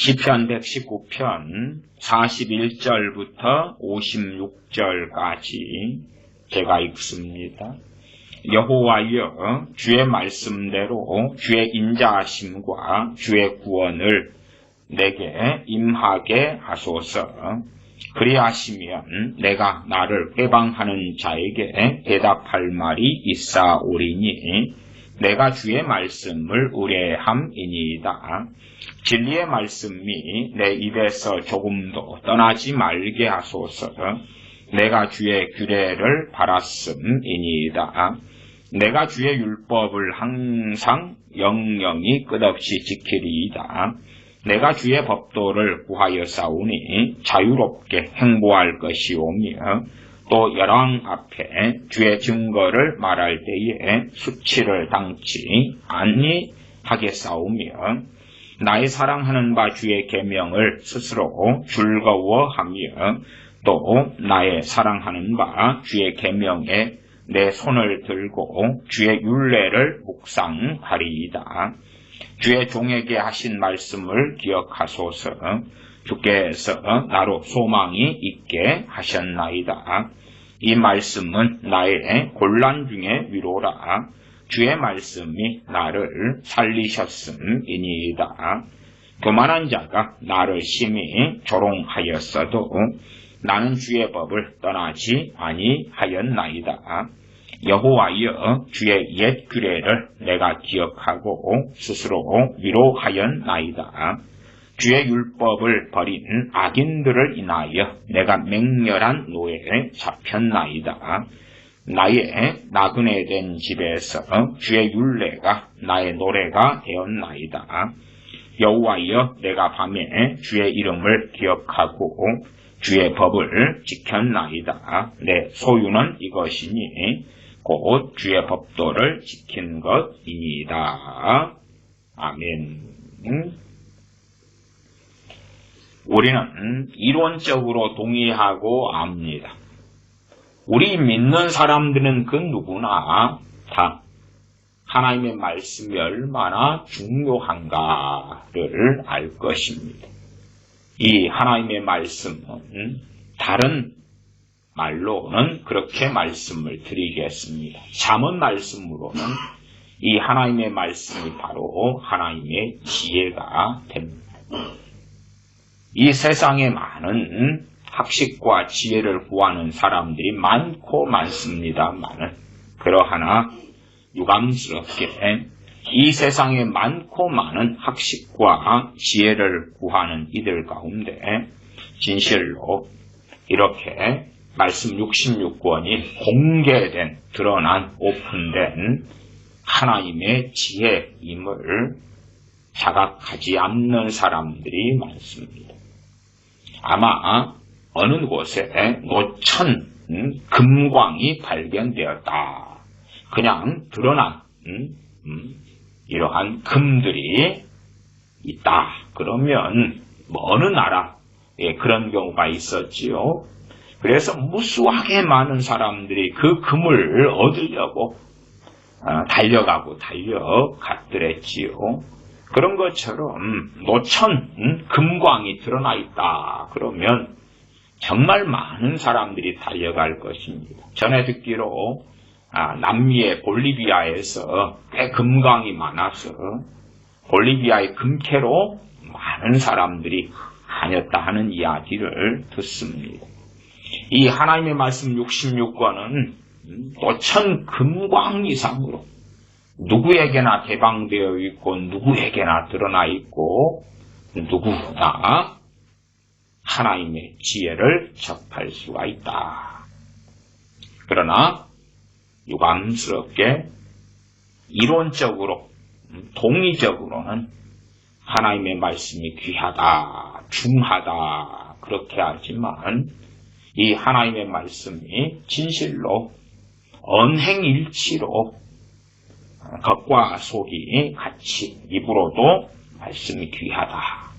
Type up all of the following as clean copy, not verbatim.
시편 119편 41절부터 56절까지 제가 읽습니다. 여호와여, 주의 말씀대로 주의 인자하심과 주의 구원을 내게 임하게 하소서. 그리하시면 내가 나를 회방하는 자에게 대답할 말이 있사오리니 내가 주의 말씀을 의뢰함이니이다. 진리의 말씀이 내 입에서 조금도 떠나지 말게 하소서. 내가 주의 규례를 바랐음이니이다. 내가 주의 율법을 항상 영영이 끝없이 지키리이다. 내가 주의 법도를 구하여 싸우니 자유롭게 행보할 것이오며 또 열왕 앞에 주의 증거를 말할 때에 수치를 당치 아니하겠사오며 나의 사랑하는 바 주의 계명을 스스로 즐거워하며 또 나의 사랑하는 바 주의 계명에 내 손을 들고 주의 율례를 묵상하리이다. 주의 종에게 하신 말씀을 기억하소서. 주께서 나로 소망이 있게 하셨나이다. 이 말씀은 나의 곤란 중에 위로라. 주의 말씀이 나를 살리셨음이니이다. 교만한 자가 나를 심히 조롱하였어도 나는 주의 법을 떠나지 아니하였나이다. 여호와여, 주의 옛 규례를 내가 기억하고 스스로 위로하였나이다. 주의 율법을 버린 악인들을 인하여 내가 맹렬한 노예에 잡혔나이다. 나의 나그네 된 집에서 주의 율례가 나의 노래가 되었나이다. 여호와여, 내가 밤에 주의 이름을 기억하고 주의 법을 지켰나이다. 내 소유는 이것이니 곧 주의 법도를 지킨 것이니이다. 아멘. 우리는 이론적으로 동의하고 압니다. 우리 믿는 사람들은 그 누구나 다 하나님의 말씀이 얼마나 중요한가를 알 것입니다. 이 하나님의 말씀은 다른 말로는 그렇게 말씀을 드리겠습니다. 잠언 말씀으로는 이 하나님의 말씀이 바로 하나님의 지혜가 됩니다. 이 세상에 많은 학식과 지혜를 구하는 사람들이 많고 많습니다만 그러하나 유감스럽게 이 세상에 많고 많은 학식과 지혜를 구하는 이들 가운데 진실로 이렇게 말씀 66권이 공개된, 드러난, 오픈된 하나님의 지혜임을 자각하지 않는 사람들이 많습니다. 아마 어느 곳에 노천 금광이 발견되었다. 그냥 드러난 이러한 금들이 있다. 그러면 어느 나라에 그런 경우가 있었지요. 그래서 무수하게 많은 사람들이 그 금을 얻으려고 달려갔더랬지요. 그런 것처럼 노천 금광이 드러나 있다. 그러면 정말 많은 사람들이 달려갈 것입니다. 전에 듣기로 남미의 볼리비아에서 꽤 금광이 많아서 볼리비아의 금캐로 많은 사람들이 다녔다 하는 이야기를 듣습니다. 이 하나님의 말씀 66권은 노천 금광 이상으로 누구에게나 개방되어 있고 누구에게나 드러나 있고 누구나 하나님의 지혜를 접할 수가 있다. 그러나 유감스럽게 이론적으로 동의적으로는 하나님의 말씀이 귀하다, 중하다 그렇게 하지만 이 하나님의 말씀이 진실로 언행일치로 겉과 속이 같이 입으로도 말씀이 귀하다.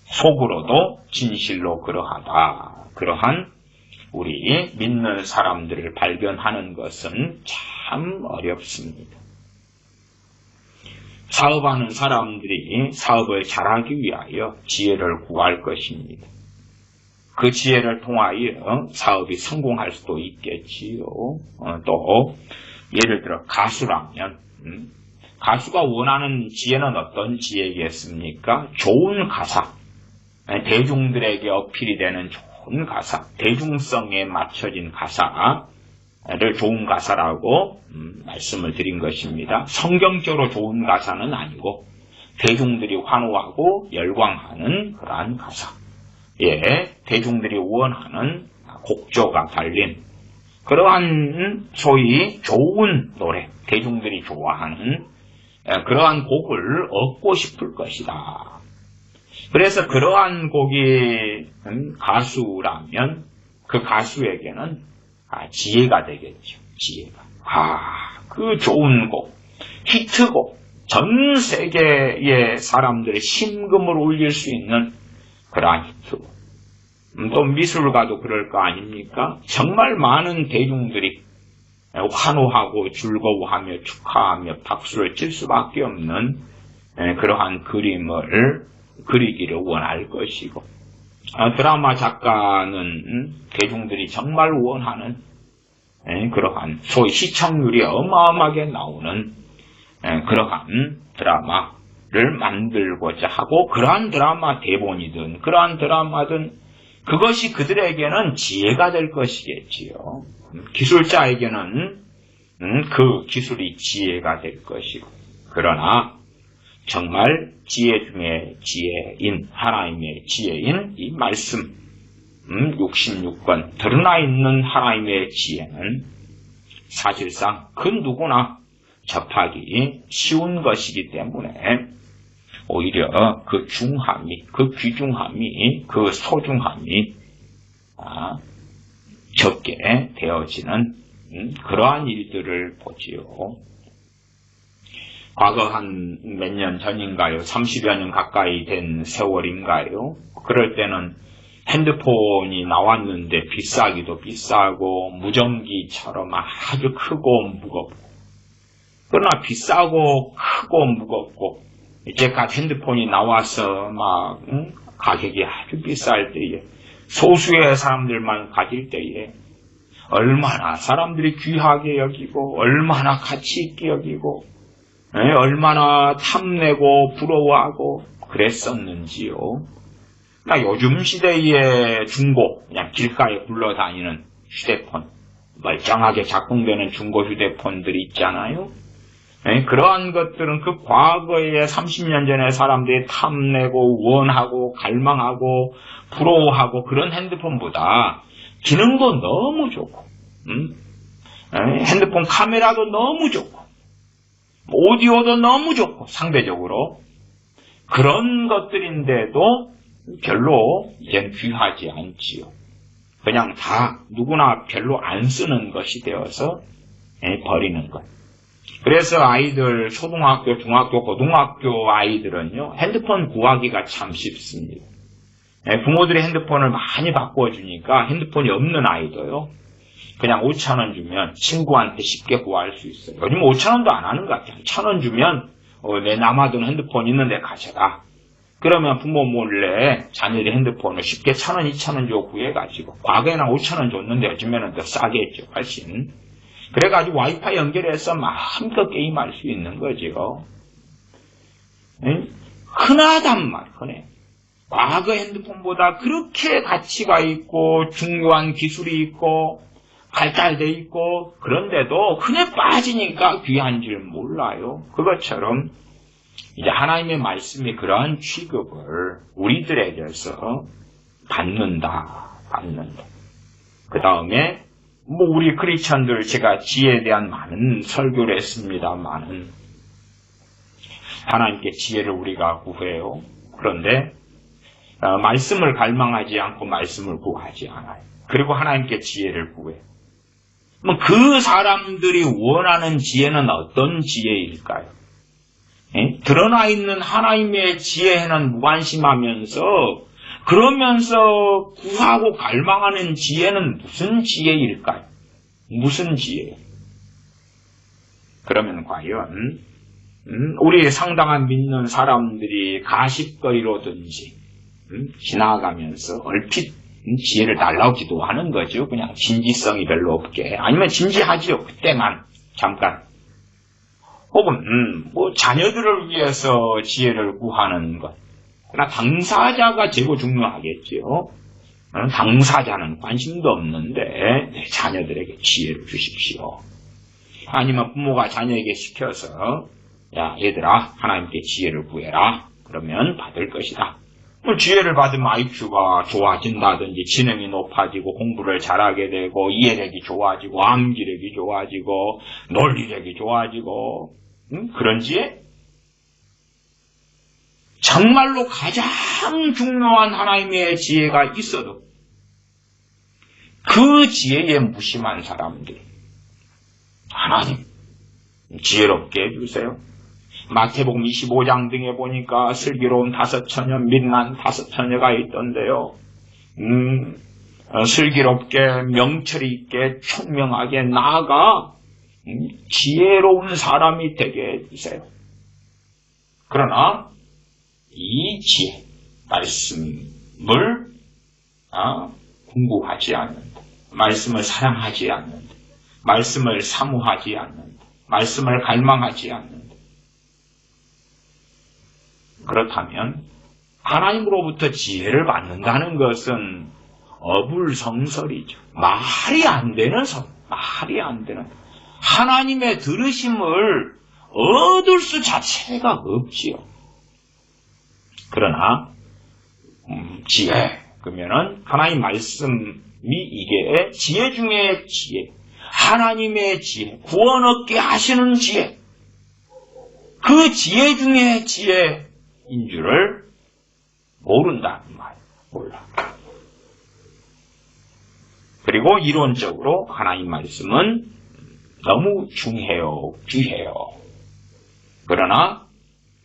속으로도 진실로 그러하다. 그러한 우리 믿는 사람들을 발견하는 것은 참 어렵습니다. 사업하는 사람들이 사업을 잘하기 위하여 지혜를 구할 것입니다. 그 지혜를 통하여 사업이 성공할 수도 있겠지요. 또 예를 들어 가수라면 가수가 원하는 지혜는 어떤 지혜겠습니까? 좋은 가사, 대중들에게 어필이 되는 좋은 가사, 대중성에 맞춰진 가사를 좋은 가사라고 말씀을 드린 것입니다. 성경적으로 좋은 가사는 아니고 대중들이 환호하고 열광하는 그러한 가사, 대중들이 원하는 곡조가 달린 그러한 소위 좋은 노래, 대중들이 좋아하는 그러한 곡을 얻고 싶을 것이다. 그래서 그러한 곡이 가수라면 그 가수에게는 지혜가 되겠죠. 지혜가. 그 좋은 곡, 히트곡, 전 세계의 사람들의 심금을 울릴 수 있는 그러한 히트곡. 또 미술가도 그럴 거 아닙니까? 정말 많은 대중들이 환호하고 즐거워하며 축하하며 박수를 칠 수밖에 없는 그러한 그림을 그리기를 원할 것이고, 드라마 작가는 대중들이 정말 원하는 그러한 소위 시청률이 어마어마하게 나오는 그러한 드라마를 만들고자 하고, 그러한 드라마 대본이든 그러한 드라마든 그것이 그들에게는 지혜가 될 것이겠지요. 기술자에게는 그 기술이 지혜가 될 것이고, 그러나 정말 지혜 중에 지혜인 하나님의 지혜인 이 말씀 66권 드러나 있는 하나님의 지혜는 사실상 그 누구나 접하기 쉬운 것이기 때문에 오히려 그 중함이, 그 귀중함이, 그 소중함이 적게 되어지는 그러한 일들을 보지요. 과거 한 몇 년 전인가요? 30여 년 가까이 된 세월인가요? 그럴 때는 핸드폰이 나왔는데 비싸기도 비싸고 무전기처럼 아주 크고 무겁고, 그러나 비싸고 크고 무겁고 이제까지 핸드폰이 나와서 가격이 아주 비쌀 때에, 소수의 사람들만 가질 때에 얼마나 사람들이 귀하게 여기고 얼마나 가치 있게 여기고 얼마나 탐내고 부러워하고 그랬었는지요. 요즘 시대의 중고, 그냥 길가에 굴러다니는 휴대폰, 멀쩡하게 작동되는 중고 휴대폰들이 있잖아요. 그러한 것들은 그 과거에 30년 전에 사람들이 탐내고 원하고 갈망하고 부러워하고 그런 핸드폰보다 기능도 너무 좋고, 핸드폰 카메라도 너무 좋고, 오디오도 너무 좋고, 상대적으로 그런 것들인데도 별로 이젠 귀하지 않지요. 그냥 다 누구나 별로 안 쓰는 것이 되어서 버리는 것. 그래서 아이들, 초등학교, 중학교, 고등학교 아이들은요, 핸드폰 구하기가 참 쉽습니다. 부모들이 핸드폰을 많이 바꿔주니까 핸드폰이 없는 아이도요, 그냥 5,000원 주면 친구한테 쉽게 구할 수 있어요. 요즘 5,000원도 안 하는 것 같아요. 1,000원 주면 내 남아둔 핸드폰 있는데 가져라. 그러면 부모 몰래 자녀의 핸드폰을 쉽게 1,000원, 2,000원 주고 구해가지고, 과거에는 5,000원 줬는데 요즘에는 더 싸게 했죠, 훨씬. 그래가지고 와이파이 연결해서 마음껏 게임할 수 있는 거죠. 흔하단 말, 흔해. 과거 핸드폰보다 그렇게 가치가 있고 중요한 기술이 있고 발달돼 있고, 그런데도 흔해 빠지니까 귀한 줄 몰라요. 그것처럼 이제 하나님의 말씀이 그러한 취급을 우리들에게서 받는다. 그 다음에 우리 크리스천들, 제가 지혜에 대한 많은 설교를 했습니다만은, 하나님께 지혜를 우리가 구해요. 그런데 말씀을 갈망하지 않고 말씀을 구하지 않아요. 그리고 하나님께 지혜를 구해요. 그 사람들이 원하는 지혜는 어떤 지혜일까요? 드러나 있는 하나님의 지혜에는 무관심하면서, 그러면서 구하고 갈망하는 지혜는 무슨 지혜일까요? 무슨 지혜예요? 그러면 과연 우리 상당한 믿는 사람들이 가십거리로든지 지나가면서 얼핏 지혜를 달라고 기도하는 거죠. 그냥 진지성이 별로 없게. 아니면 진지하지요. 그때만 잠깐. 혹은 뭐 자녀들을 위해서 지혜를 구하는 것. 그러나 당사자가 제일 중요하겠죠. 당사자는 관심도 없는데 자녀들에게 지혜를 주십시오. 아니면 부모가 자녀에게 시켜서 야 얘들아 하나님께 지혜를 구해라. 그러면 받을 것이다. 지혜를 받으면 IQ가 좋아진다든지 지능이 높아지고 공부를 잘하게 되고 이해력이 좋아지고 암기력이 좋아지고 논리력이 좋아지고 그런 지혜? 정말로 가장 중요한 하나님의 지혜가 있어도 그 지혜에 무심한 사람들이 하나님 지혜롭게 해주세요. 마태복음 25장 등에 보니까 슬기로운 5처녀, 민난 5처녀가 있던데요. 슬기롭게 명철이 있게 총명하게 나아가 지혜로운 사람이 되게 해주세요. 그러나 이 지혜, 말씀을 궁구하지 않는다. 말씀을 사랑하지 않는다. 말씀을 사모하지 않는다. 말씀을 갈망하지 않는다. 그렇다면 하나님으로부터 지혜를 받는다는 것은 어불성설이죠. 말이 안 되는 설, 말이 안 되는 하나님의 들으심을 얻을 수 자체가 없지요. 그러나 지혜, 그러면은 하나님 말씀이 이게 지혜 중에 지혜, 하나님의 지혜, 구원 얻게 하시는 지혜, 그 지혜 중에 지혜인 줄을 모른다는 말, 몰라. 그리고 이론적으로 하나님 말씀은 너무 중해요, 귀해요. 그러나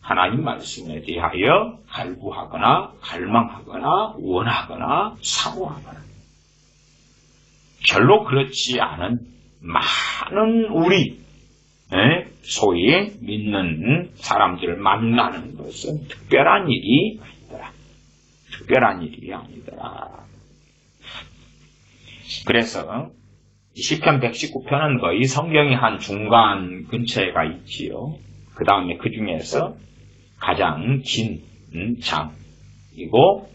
하나님 말씀에 대하여 갈구하거나 갈망하거나 원하거나 사모하거나 별로 그렇지 않은 많은 우리 소위 믿는 사람들을 만나는 것은 특별한 일이 아니더라. 특별한 일이 아니더라. 그래서 시편 119편은 거의 성경의 한 중간 근처에가 있지요. 그 다음에 그 중에서 가장 긴 장이고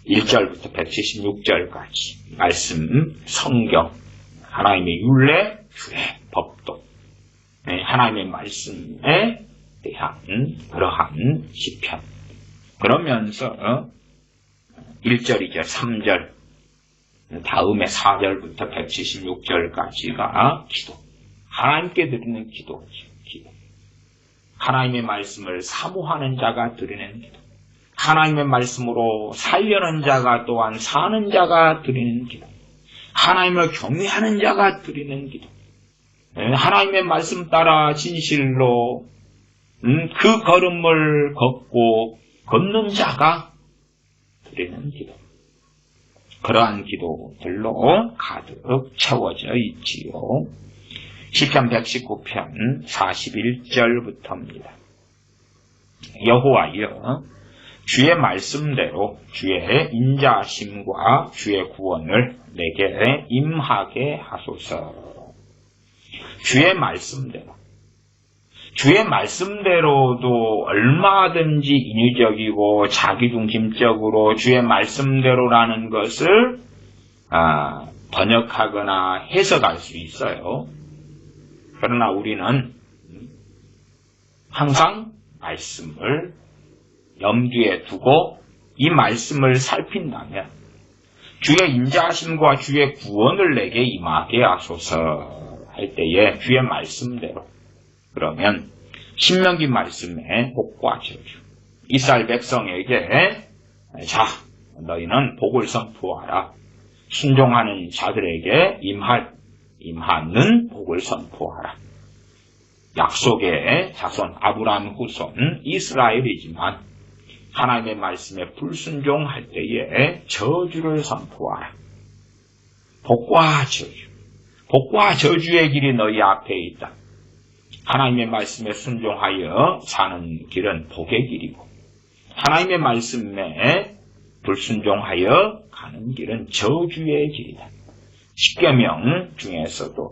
1절부터 176절까지 말씀, 성경, 하나님의 율례, 규례, 법도, 하나님의 말씀에 대한 그러한 시편. 그러면서 1절, 2절, 3절, 다음에 4절부터 176절까지가 기도. 하나님께 드리는 기도죠. 기도. 하나님의 말씀을 사모하는 자가 드리는 기도. 하나님의 말씀으로 살려는 자가 또한 사는 자가 드리는 기도. 하나님을 경외하는 자가 드리는 기도. 하나님의 말씀 따라 진실로 그 걸음을 걷는 자가 드리는 기도. 그러한 기도들로 가득 채워져 있지요. 시편 119편 41절부터입니다. 여호와여 주의 말씀대로 주의 인자심과 주의 구원을 내게 임하게 하소서. 주의 말씀대로. 주의 말씀대로도 얼마든지 인위적이고 자기중심적으로 주의 말씀대로라는 것을 번역하거나 해석할 수 있어요. 그러나 우리는 항상 말씀을 염두에 두고 이 말씀을 살핀다면 주의 인자하심과 주의 구원을 내게 임하게 하소서 할 때에 주의 말씀대로 그러면 신명기 말씀에 복과 저주 이스라엘 백성에게 자 너희는 복을 선포하라. 순종하는 자들에게 임하는 복을 선포하라. 약속의 자손 아브라함 후손 이스라엘이지만 하나님의 말씀에 불순종할 때에 저주를 선포하라. 복과 저주. 복과 저주의 길이 너희 앞에 있다. 하나님의 말씀에 순종하여 사는 길은 복의 길이고 하나님의 말씀에 불순종하여 가는 길은 저주의 길이다. 십계명 중에서도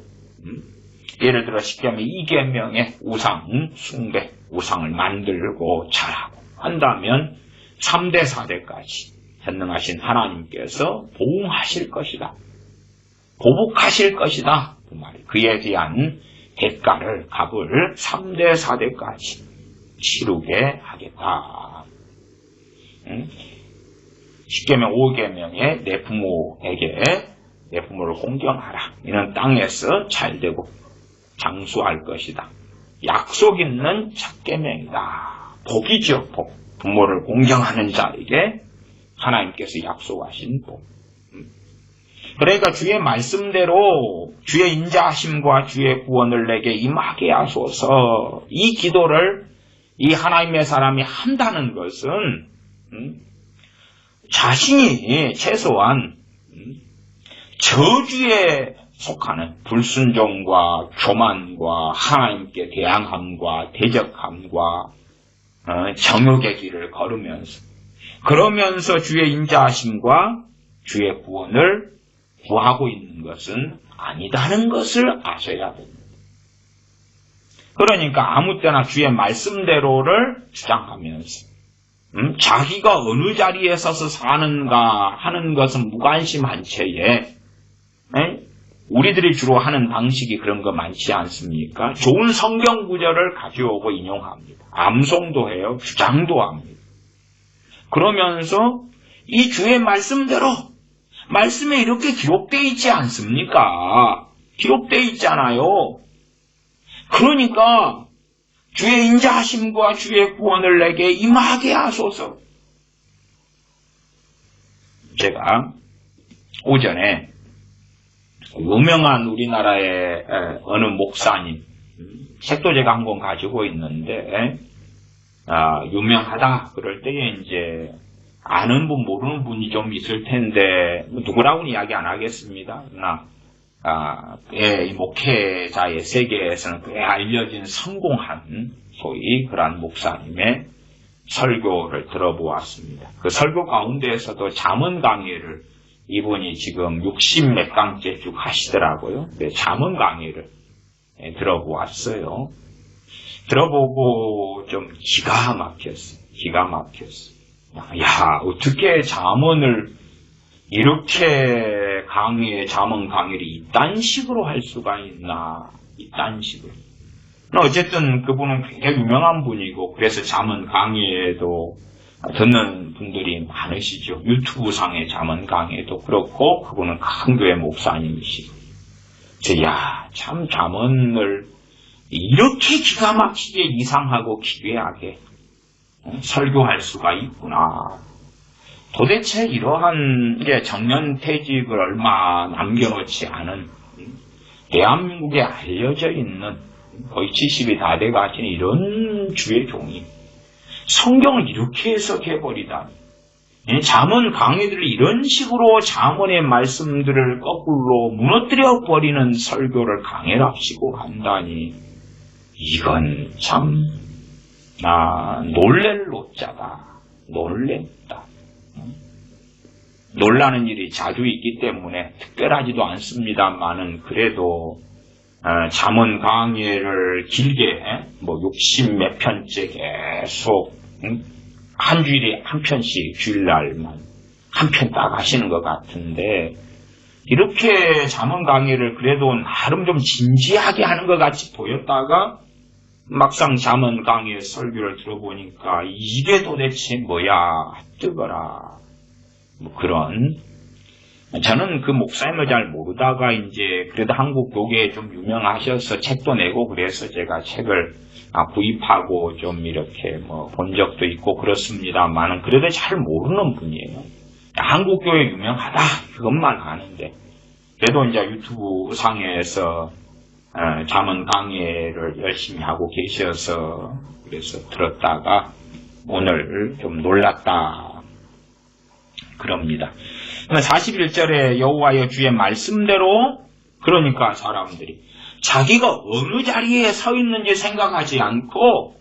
예를 들어 십계명 2계명의 우상 숭배, 우상을 만들고 잘하고 한다면 3대 4대까지 전능하신 하나님께서 보응하실 것이다. 보복하실 것이다. 그 말이 그에 대한 대가를 값을 3대 4대까지 치르게 하겠다. 십계명 5계명에 내 부모를 공경하라. 이는 땅에서 잘되고 장수할 것이다. 약속 있는 첫 계명이다. 복이죠. 복. 부모를 공경하는 자에게 하나님께서 약속하신 복. 그러니까 주의 말씀대로 주의 인자하심과 주의 구원을 내게 임하게 하소서. 이 기도를 이 하나님의 사람이 한다는 것은 자신이 최소한 저주에 속하는 불순종과 교만과 하나님께 대항함과 대적함과 정욕의 길을 걸으면서 그러면서 주의 인자하심과 주의 구원을 구하고 있는 것은 아니다는 것을 아셔야 됩니다. 그러니까 아무 때나 주의 말씀대로를 주장하면서 자기가 어느 자리에 서서 사는가 하는 것은 무관심한 채에 우리들이 주로 하는 방식이 그런 거 많지 않습니까? 좋은 성경 구절을 가져오고 인용합니다. 암송도 해요. 주장도 합니다. 그러면서 이 주의 말씀대로 말씀에 이렇게 기록되어 있지 않습니까? 기록되어 있잖아요. 그러니까 주의 인자하심과 주의 구원을 내게 임하게 하소서. 제가 오전에 유명한 우리나라의 어느 목사님 책도 제가 한 권 가지고 있는데 유명하다 그럴 때에 이제 아는 분 모르는 분이 좀 있을 텐데 누구라고는 이야기 안 하겠습니다. 그러나 이 목회자의 세계에서는 꽤 알려진 성공한 소위 그러한 목사님의 설교를 들어보았습니다. 그 설교 가운데에서도 잠언 강의를 이분이 지금 60몇 강째 쭉 하시더라고요. 잠언 강의를 들어보았어요. 들어보고 좀 기가 막혔어요. 기가 막혔어요. 야, 어떻게 잠언을 이렇게 잠언 강의를 이딴 식으로 할 수가 있나, 이딴 식으로. 어쨌든 그분은 굉장히 유명한 분이고, 그래서 잠언 강의에도 듣는 분들이 많으시죠. 유튜브 상의 잠언 강의에도 그렇고, 그분은 큰 교회 목사님이시고. 야, 참 잠언을 이렇게 기가 막히게 이상하고 기괴하게 설교할 수가 있구나. 도대체 이러한 정년퇴직을 얼마 남겨놓지 않은 대한민국에 알려져 있는 거의 70이 다 돼가신 이런 주의 종이 성경을 이렇게 해석해버리다니. 잠언 강의들을 이런 식으로 잠언의 말씀들을 거꾸로 무너뜨려버리는 설교를 강해랍시고 한다니. 이건 참 놀랄 노자다. 놀랬다. 놀라는 일이 자주 있기 때문에 특별하지도 않습니다만은 그래도 잠언 강의를 길게 60몇 편째 계속 한 주일에 한 편씩 주일날만 한 편 딱 하시는 것 같은데 이렇게 잠언 강의를 그래도 나름 좀 진지하게 하는 것 같이 보였다가 막상 잠언 강의의 설교를 들어보니까 이게 도대체 뭐야 뜨거라. 그런 저는 그 목사님을 잘 모르다가 이제 그래도 한국 교계에 좀 유명하셔서 책도 내고 그래서 제가 책을 구입하고 좀 이렇게 본 적도 있고 그렇습니다만은 그래도 잘 모르는 분이에요. 한국 교회 유명하다 그것만 아는데 그래도 이제 유튜브 상에서 잠언 강의를 열심히 하고 계셔서 그래서 들었다가 오늘 좀 놀랐다 그럽니다. 41절에 여호와여 주의 말씀대로 그러니까 사람들이 자기가 어느 자리에 서 있는지 생각하지 않고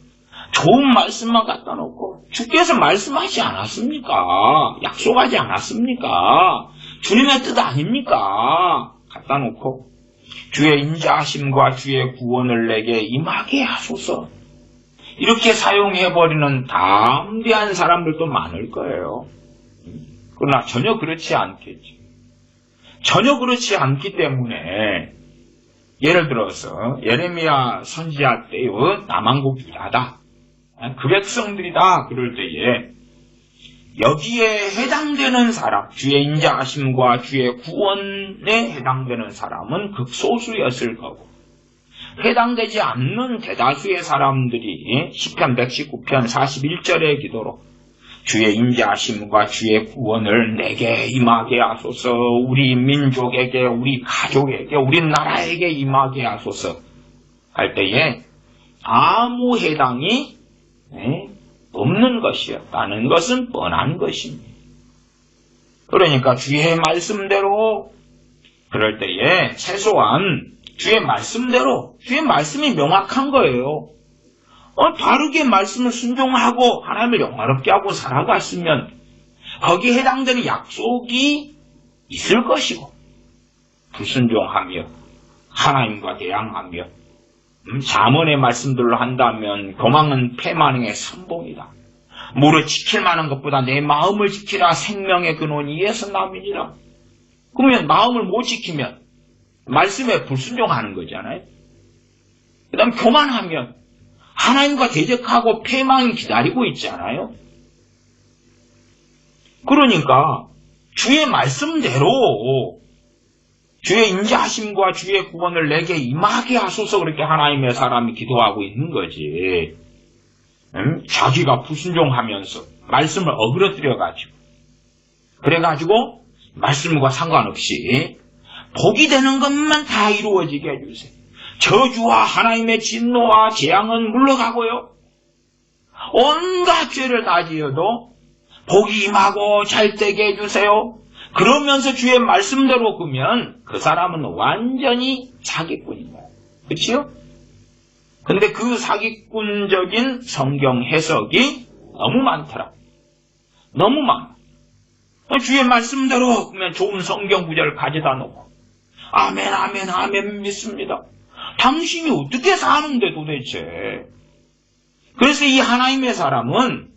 좋은 말씀만 갖다 놓고 주께서 말씀하지 않았습니까? 약속하지 않았습니까? 주님의 뜻 아닙니까? 갖다 놓고 주의 인자하심과 주의 구원을 내게 임하게 하소서. 이렇게 사용해버리는 담대한 사람들도 많을 거예요. 그러나 전혀 그렇지 않겠죠. 전혀 그렇지 않기 때문에 예를 들어서 예레미야 선지자 때의 남한국 유다다, 그 백성들이다 그럴 때에 여기에 해당되는 사람, 주의 인자하심과 주의 구원에 해당되는 사람은 극소수였을 거고 해당되지 않는 대다수의 사람들이 시편 119편 41절의 기도로 주의 인자하심과 주의 구원을 내게 임하게 하소서, 우리 민족에게, 우리 가족에게, 우리 나라에게 임하게 하소서 할 때에 아무 해당이 없는 것이었다는 것은 뻔한 것입니다. 그러니까 주의 말씀대로 그럴 때에 최소한 주의 말씀대로 주의 말씀이 명확한 거예요. 바르게 말씀을 순종하고 하나님을 영화롭게 하고 살아갔으면 거기에 해당되는 약속이 있을 것이고 불순종하며 하나님과 대항하며 잠언의 말씀들로 한다면 교망은 패만행의 선봉이다. 무릇 지킬 만한 것보다 내 마음을 지키라. 생명의 근원 이에서 남이니라. 그러면 마음을 못 지키면 말씀에 불순종하는 거잖아요. 그 다음 교만하면 하나님과 대적하고 패망이 기다리고 있잖아요. 그러니까 주의 말씀대로 주의 인자하심과 주의 구원을 내게 임하게 하소서 그렇게 하나님의 사람이 기도하고 있는 거지. 자기가 불순종하면서 말씀을 어그러뜨려가지고 그래가지고 말씀과 상관없이 복이 되는 것만 다 이루어지게 해주세요. 저주와 하나님의 진노와 재앙은 물러가고요. 온갖 죄를 다 지어도 복이 임하고 잘 되게 해주세요. 그러면서 주의 말씀대로 그면 그 사람은 완전히 사기꾼인 거예요. 그렇죠? 근데 그 사기꾼적인 성경 해석이 너무 많더라. 너무 많아. 주의 말씀대로 그러면 좋은 성경 구절을 가져다 놓고 아멘 아멘 아멘 믿습니다. 당신이 어떻게 사는데 도대체. 그래서 이 하나님의 사람은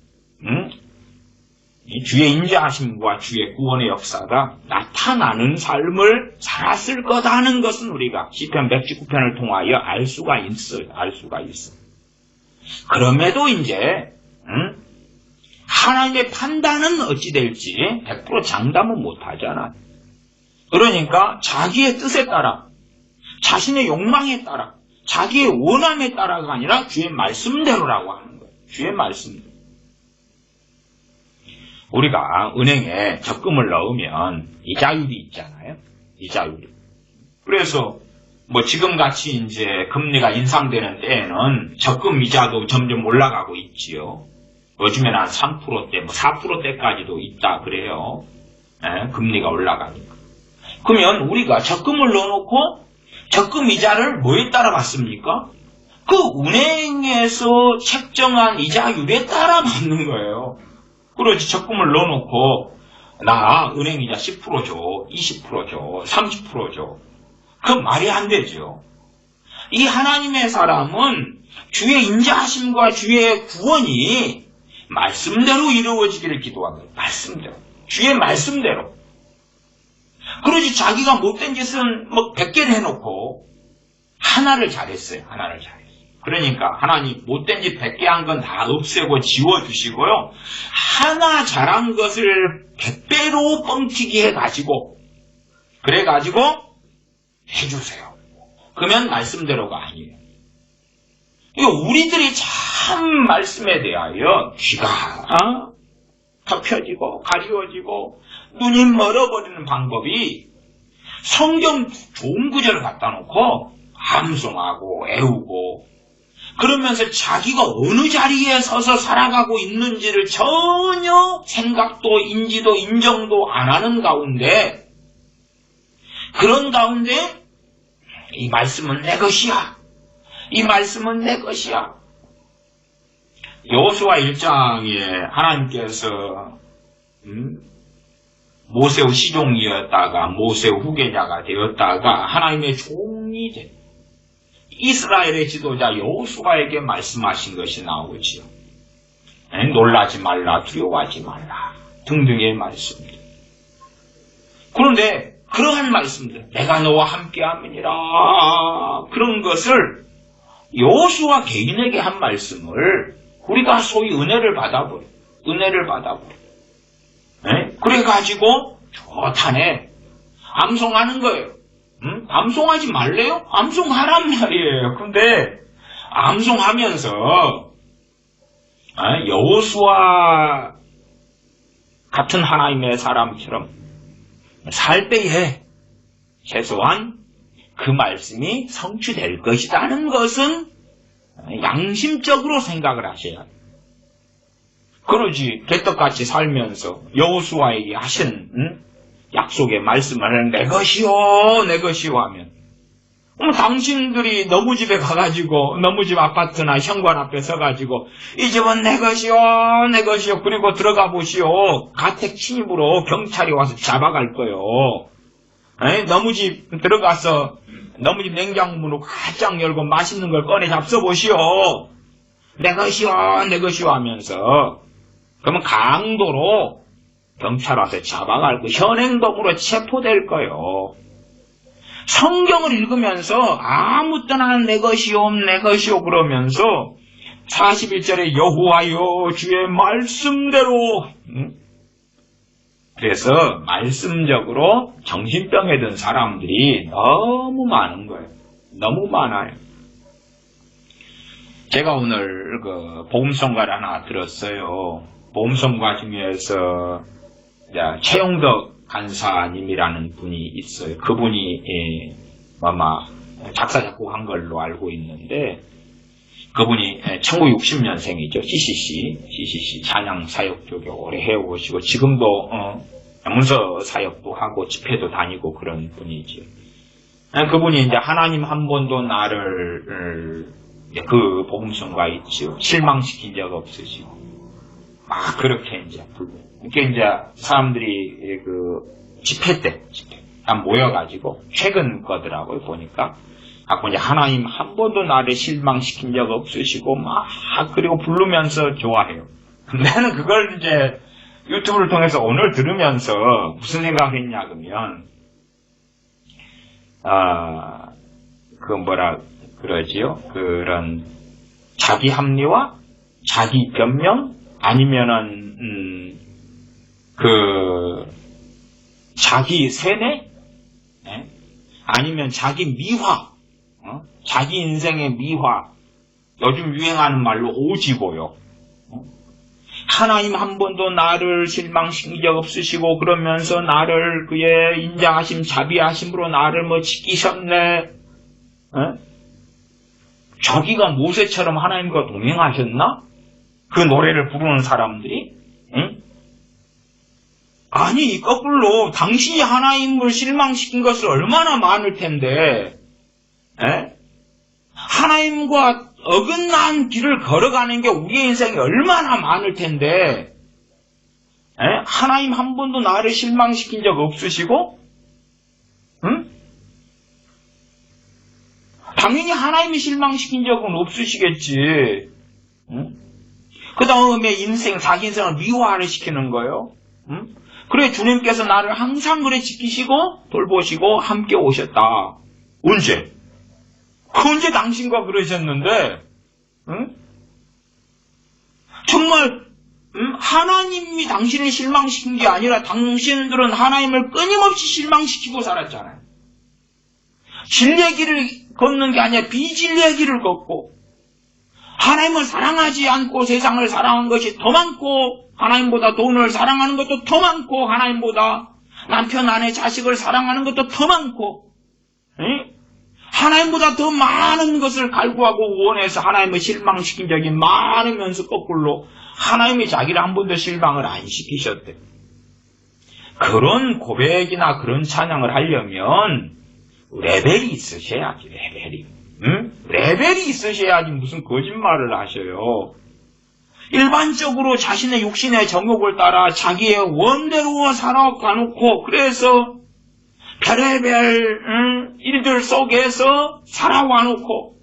이 주의 인자하심과 주의 구원의 역사가 나타나는 삶을 살았을 거다 하는 것은 우리가 시편 119편을 통하여 알 수가 있어요. 그럼에도 이제 하나님의 판단은 어찌 될지 100% 장담은 못하잖아. 그러니까 자기의 뜻에 따라 자신의 욕망에 따라 자기의 원함에 따라가 아니라 주의 말씀대로라고 하는 거예요. 주의 말씀대로. 우리가 은행에 적금을 넣으면 이자율이 있잖아요. 이자율이. 그래서 지금같이 이제 금리가 인상되는 때에는 적금 이자도 점점 올라가고 있지요. 요즘에는 한 3%대, 4%대까지도 있다 그래요. 금리가 올라가니까. 그러면 우리가 적금을 넣어놓고 적금 이자를 뭐에 따라 받습니까? 그 은행에서 책정한 이자율에 따라 받는 거예요. 그렇지. 적금을 넣어놓고 나 은행이자 10% 줘, 20% 줘, 30% 줘. 그건 말이 안 되죠. 이 하나님의 사람은 주의 인자하심과 주의 구원이 말씀대로 이루어지기를 기도한 거예요. 말씀대로. 주의 말씀대로. 그러지 자기가 못된 짓은 100개를 해놓고 하나를 잘했어요. 하나를 잘했어요. 그러니까 하나님 못된 짓 100개 한 건 다 없애고 지워주시고요. 하나 잘한 것을 100배로 뻥튀기 해가지고 그래가지고 해주세요. 그러면 말씀대로가 아니에요. 우리들이 참 말씀에 대하여 귀가 덮여지고 가리워지고 눈이 멀어버리는 방법이 성경 좋은 구절을 갖다 놓고 암송하고 애우고 그러면서 자기가 어느 자리에 서서 살아가고 있는지를 전혀 생각도 인지도 인정도 안 하는 가운데 그런 가운데 이 말씀은 내 것이야. 이 말씀은 내 것이야. 여호수아 1장에 하나님께서 모세의 시종이었다가 모세의 후계자가 되었다가 하나님의 종이 된 이스라엘의 지도자 여호수아에게 말씀하신 것이 나오지요. 놀라지 말라, 두려워하지 말라 등등의 말씀들. 그런데 그러한 말씀들, 내가 너와 함께함이니라, 그런 것을 여호수아 개인에게 한 말씀을 우리가 소위 은혜를 받아버려. 그래가지고 좋다네 암송하는 거예요. 암송하지 말래요? 암송하란 말이에요. 근데 암송하면서 여호수아 같은 하나님의 사람처럼 살 때에 최소한 그 말씀이 성취될 것이라는 것은 양심적으로 생각을 하셔야 해요. 그러지 개떡같이 살면서 여호수아에게 하신 약속의 말씀을 내 것이요 하면 당신들이 너무 집에 가가지고 너무 집 아파트나 현관 앞에 서가지고 이 집은 내 것이요 그리고 들어가 보시오. 가택 침입으로 경찰이 와서 잡아갈 거요. 너무 집 들어가서 너무 집 냉장고문을 활짝 열고 맛있는 걸 꺼내 잡숴 보시오. 내 것이요 하면서 그러면 강도로 경찰 와서 잡아갈 거 현행범으로 체포될 거요. 성경을 읽으면서 아무 때나 내 것이요 그러면서 41절에 여호와여 주의 말씀대로 그래서 말씀적으로 정신병에 든 사람들이 너무 많은 거예요. 너무 많아요. 제가 오늘 복음성가를 하나 들었어요. 복음성가 중에서 최용덕 간사님이라는 분이 있어요. 그분이 아마 작사 작곡한 걸로 알고 있는데 그분이 1960년생이죠. CCC 찬양 사역 쪽에 오래 해오시고 지금도 문서 사역도 하고 집회도 다니고 그런 분이죠. 그분이 이제 하나님 한 번도 나를 그 복음성가 있죠. 실망시킨 적 없으시고 막 그렇게 이제 이렇게 이제 사람들이 집회 때 모여가지고 최근 거더라고요. 보니까 이제 하나님 한 번도 나를 실망시킨 적 없으시고 막 그리고 부르면서 좋아해요. 나는 그걸 이제 유튜브를 통해서 오늘 들으면서 무슨 생각했냐 그러면 뭐라 그러지요? 그런 자기 합리화, 자기 변명 아니면은 자기 세뇌? 아니면 자기 미화, 자기 인생의 미화, 요즘 유행하는 말로 오지고요. 하나님 한 번도 나를 실망시킨 적 없으시고 그러면서 나를 그의 인자하심, 자비하심으로 나를 지키셨네. 저기가 모세처럼 하나님과 동행하셨나? 그 노래를 부르는 사람들이? 아니, 거꾸로 당신이 하나님을 실망시킨 것을 얼마나 많을 텐데 하나님과 어긋난 길을 걸어가는 게 우리의 인생이 얼마나 많을 텐데 하나님 한 번도 나를 실망시킨 적 없으시고 당연히 하나님이 실망시킨 적은 없으시겠지. 그 다음에 자기 인생을 미화를 시키는 거예요. 그래 주님께서 나를 항상 그래 지키시고 돌보시고 함께 오셨다. 언제? 언제 당신과 그러셨는데 정말 하나님이 당신을 실망시킨 게 아니라 당신들은 하나님을 끊임없이 실망시키고 살았잖아요. 진리의 길을 걷는 게 아니라 비진리의 길을 걷고 하나님을 사랑하지 않고 세상을 사랑한 것이 더 많고 하나님보다 돈을 사랑하는 것도 더 많고 하나님보다 남편, 아내, 자식을 사랑하는 것도 더 많고 하나님보다 더 많은 것을 갈구하고 원해서 하나님을 실망시킨 적이 많으면서 거꾸로 하나님이 자기를 한 번도 실망을 안 시키셨대. 그런 고백이나 그런 찬양을 하려면 레벨이 있으셔야지, 레벨이. 응? 레벨이 있으셔야지 무슨 거짓말을 하셔요. 일반적으로 자신의 육신의 정욕을 따라 자기의 원대로 살아가놓고, 그래서 별의별 일들 속에서 살아와놓고,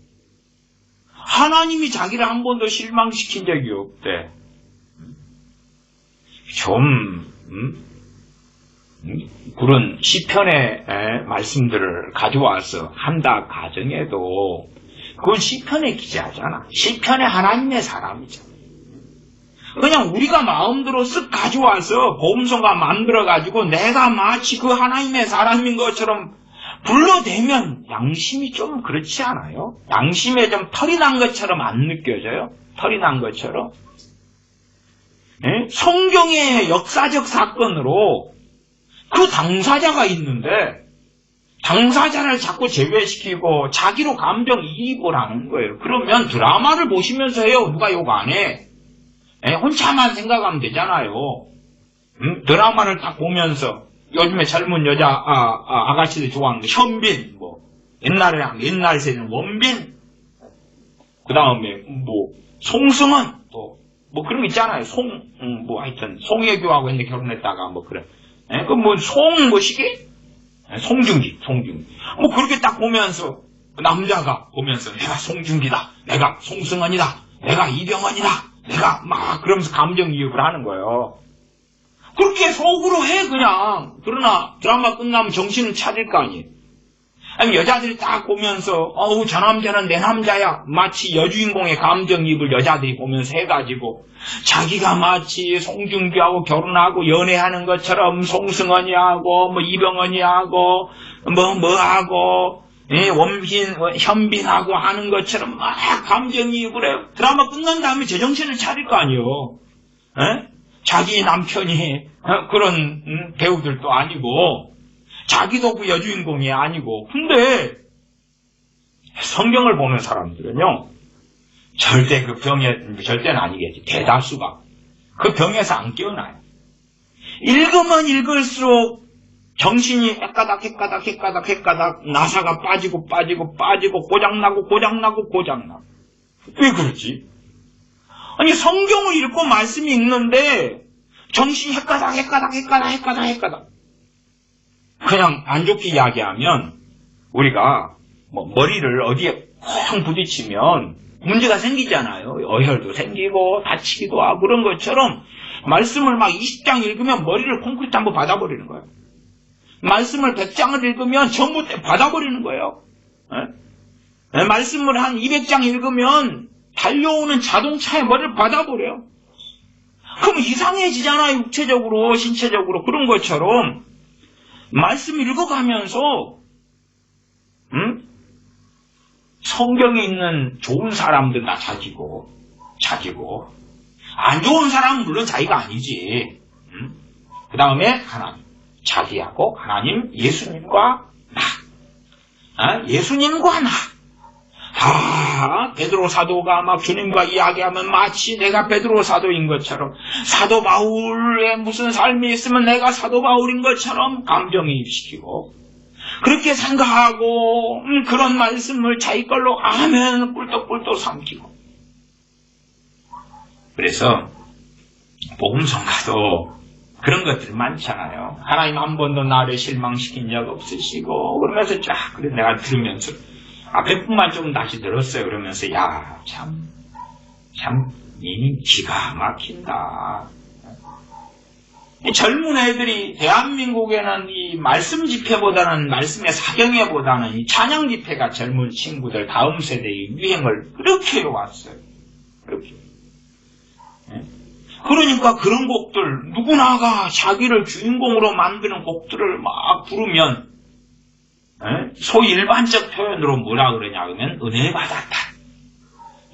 하나님이 자기를 한 번도 실망시킨 적이 없대. 좀 그런 시편의 말씀들을 가져와서 한다 가정해도 그건 시편의 기자잖아. 시편의 하나님의 사람이잖아. 그냥 우리가 마음대로 쓱 가져와서 복음서가 만들어가지고 내가 마치 그 하나님의 사람인 것처럼 불러대면 양심이 좀 그렇지 않아요? 양심에 좀 털이 난 것처럼 안 느껴져요? 털이 난 것처럼? 예? 성경의 역사적 사건으로 그 당사자가 있는데 당사자를 자꾸 제외시키고 자기로 감정이입을 하는 거예요. 그러면 드라마를 보시면서 해요. 누가 욕 안 해. 예? 혼자만 생각하면 되잖아요. 드라마를 딱 보면서 요즘에 젊은 여자 아가씨들 좋아하는 거 현빈, 뭐 옛날 세대는 원빈, 그 다음에 뭐 송승헌, 또 뭐 그런 거 있잖아요. 뭐 하여튼 송혜교하고 옛날에 결혼했다가 뭐 그래. 예? 그 뭐 뭐시기? 송중기. 뭐 그렇게 딱 보면서 남자가 보면서 내가 송중기다, 내가 송승헌이다, 내가 이병헌이다, 내가 막 그러면서 감정이입을 하는 거예요. 그렇게 속으로 해 그냥. 그러나 드라마 끝나면 정신을 차릴 거 아니에요. 아니 여자들이 딱 보면서 어우 저 남자는 내 남자야, 마치 여주인공의 감정이입을 여자들이 보면서 해가지고 자기가 마치 송중기하고 결혼하고 연애하는 것처럼 송승헌이 하고 뭐 이병헌이 하고 뭐하고 현빈하고 하는 것처럼 막 감정이입을 해요. 드라마 끝난 다음에 제정신을 차릴 거 아니에요. 에? 자기 남편이 그런 배우들도 아니고 자기도 그 여주인공이 아니고. 근데 성경을 보는 사람들은요 절대 그 절대는 아니겠지, 대다수가 그 병에서 안 깨어나요. 읽으면 읽을수록 정신이 헷가닥 나사가 빠지고 고장나고. 왜 그러지? 아니 성경을 읽고 말씀이 읽는데 정신이 헷가닥. 그냥 안 좋게 이야기하면 우리가 뭐 머리를 어디에 쾅 부딪히면 문제가 생기잖아요. 어혈도 생기고 다치기도 하고 그런 것처럼 말씀을 막 20장 읽으면 머리를 콘크리트 한번 받아버리는 거예요. 말씀을 100장을 읽으면 전부 받아버리는 거예요. 말씀을 한 200장 읽으면 달려오는 자동차에 머리를 받아버려요. 그럼 이상해지잖아요. 육체적으로, 신체적으로. 그런 것처럼 말씀 읽어가면서 성경에 있는 좋은 사람들 다 자기고 안 좋은 사람은 물론 자기가 아니지. 그 다음에 하나님, 자기하고 하나님, 예수님과 나. 예수님과 나. 베드로 사도가 막 주님과 이야기하면 마치 내가 베드로 사도인 것처럼, 사도 바울의 무슨 삶이 있으면 내가 사도 바울인 것처럼 감정이입시키고 그렇게 생각하고 그런 말씀을 자기 걸로 아멘 꿀떡꿀떡 삼키고. 그래서 복음성가도 그런 것들 많잖아요. 하나님 한 번도 나를 실망시킨 적 없으시고 그러면서 쫙 그래 내가 들으면서 앞에 뿐만 좀 다시 들었어요. 그러면서 야 참 이미 기가 막힌다. 이 젊은 애들이 대한민국에는 이 말씀 집회보다는 말씀의 사경회보다는 이 찬양 집회가 젊은 친구들 다음 세대의 유행을 그렇게 해왔어요. 그렇게. 그러니까 그런 곡들 누구나가 자기를 주인공으로 만드는 곡들을 막 부르면 소위 일반적 표현으로 뭐라 그러냐 하면 은혜 받았다.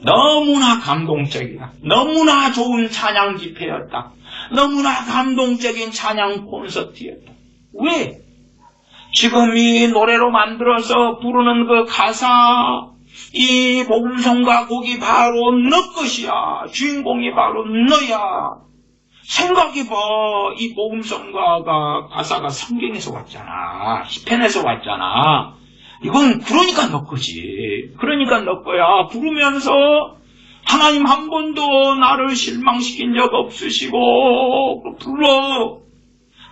너무나 감동적이다. 너무나 좋은 찬양 집회였다. 너무나 감동적인 찬양 콘서트였다. 왜? 지금 이 노래로 만들어서 부르는 그 가사, 이 복음성가 곡이 바로 너 것이야. 주인공이 바로 너야. 생각해봐. 이 복음성가가 가사가 성경에서 왔잖아. 시편에서 왔잖아. 이건 그러니까 너 거지. 그러니까 너 거야. 부르면서 하나님 한 번도 나를 실망시킨 적 없으시고 불러.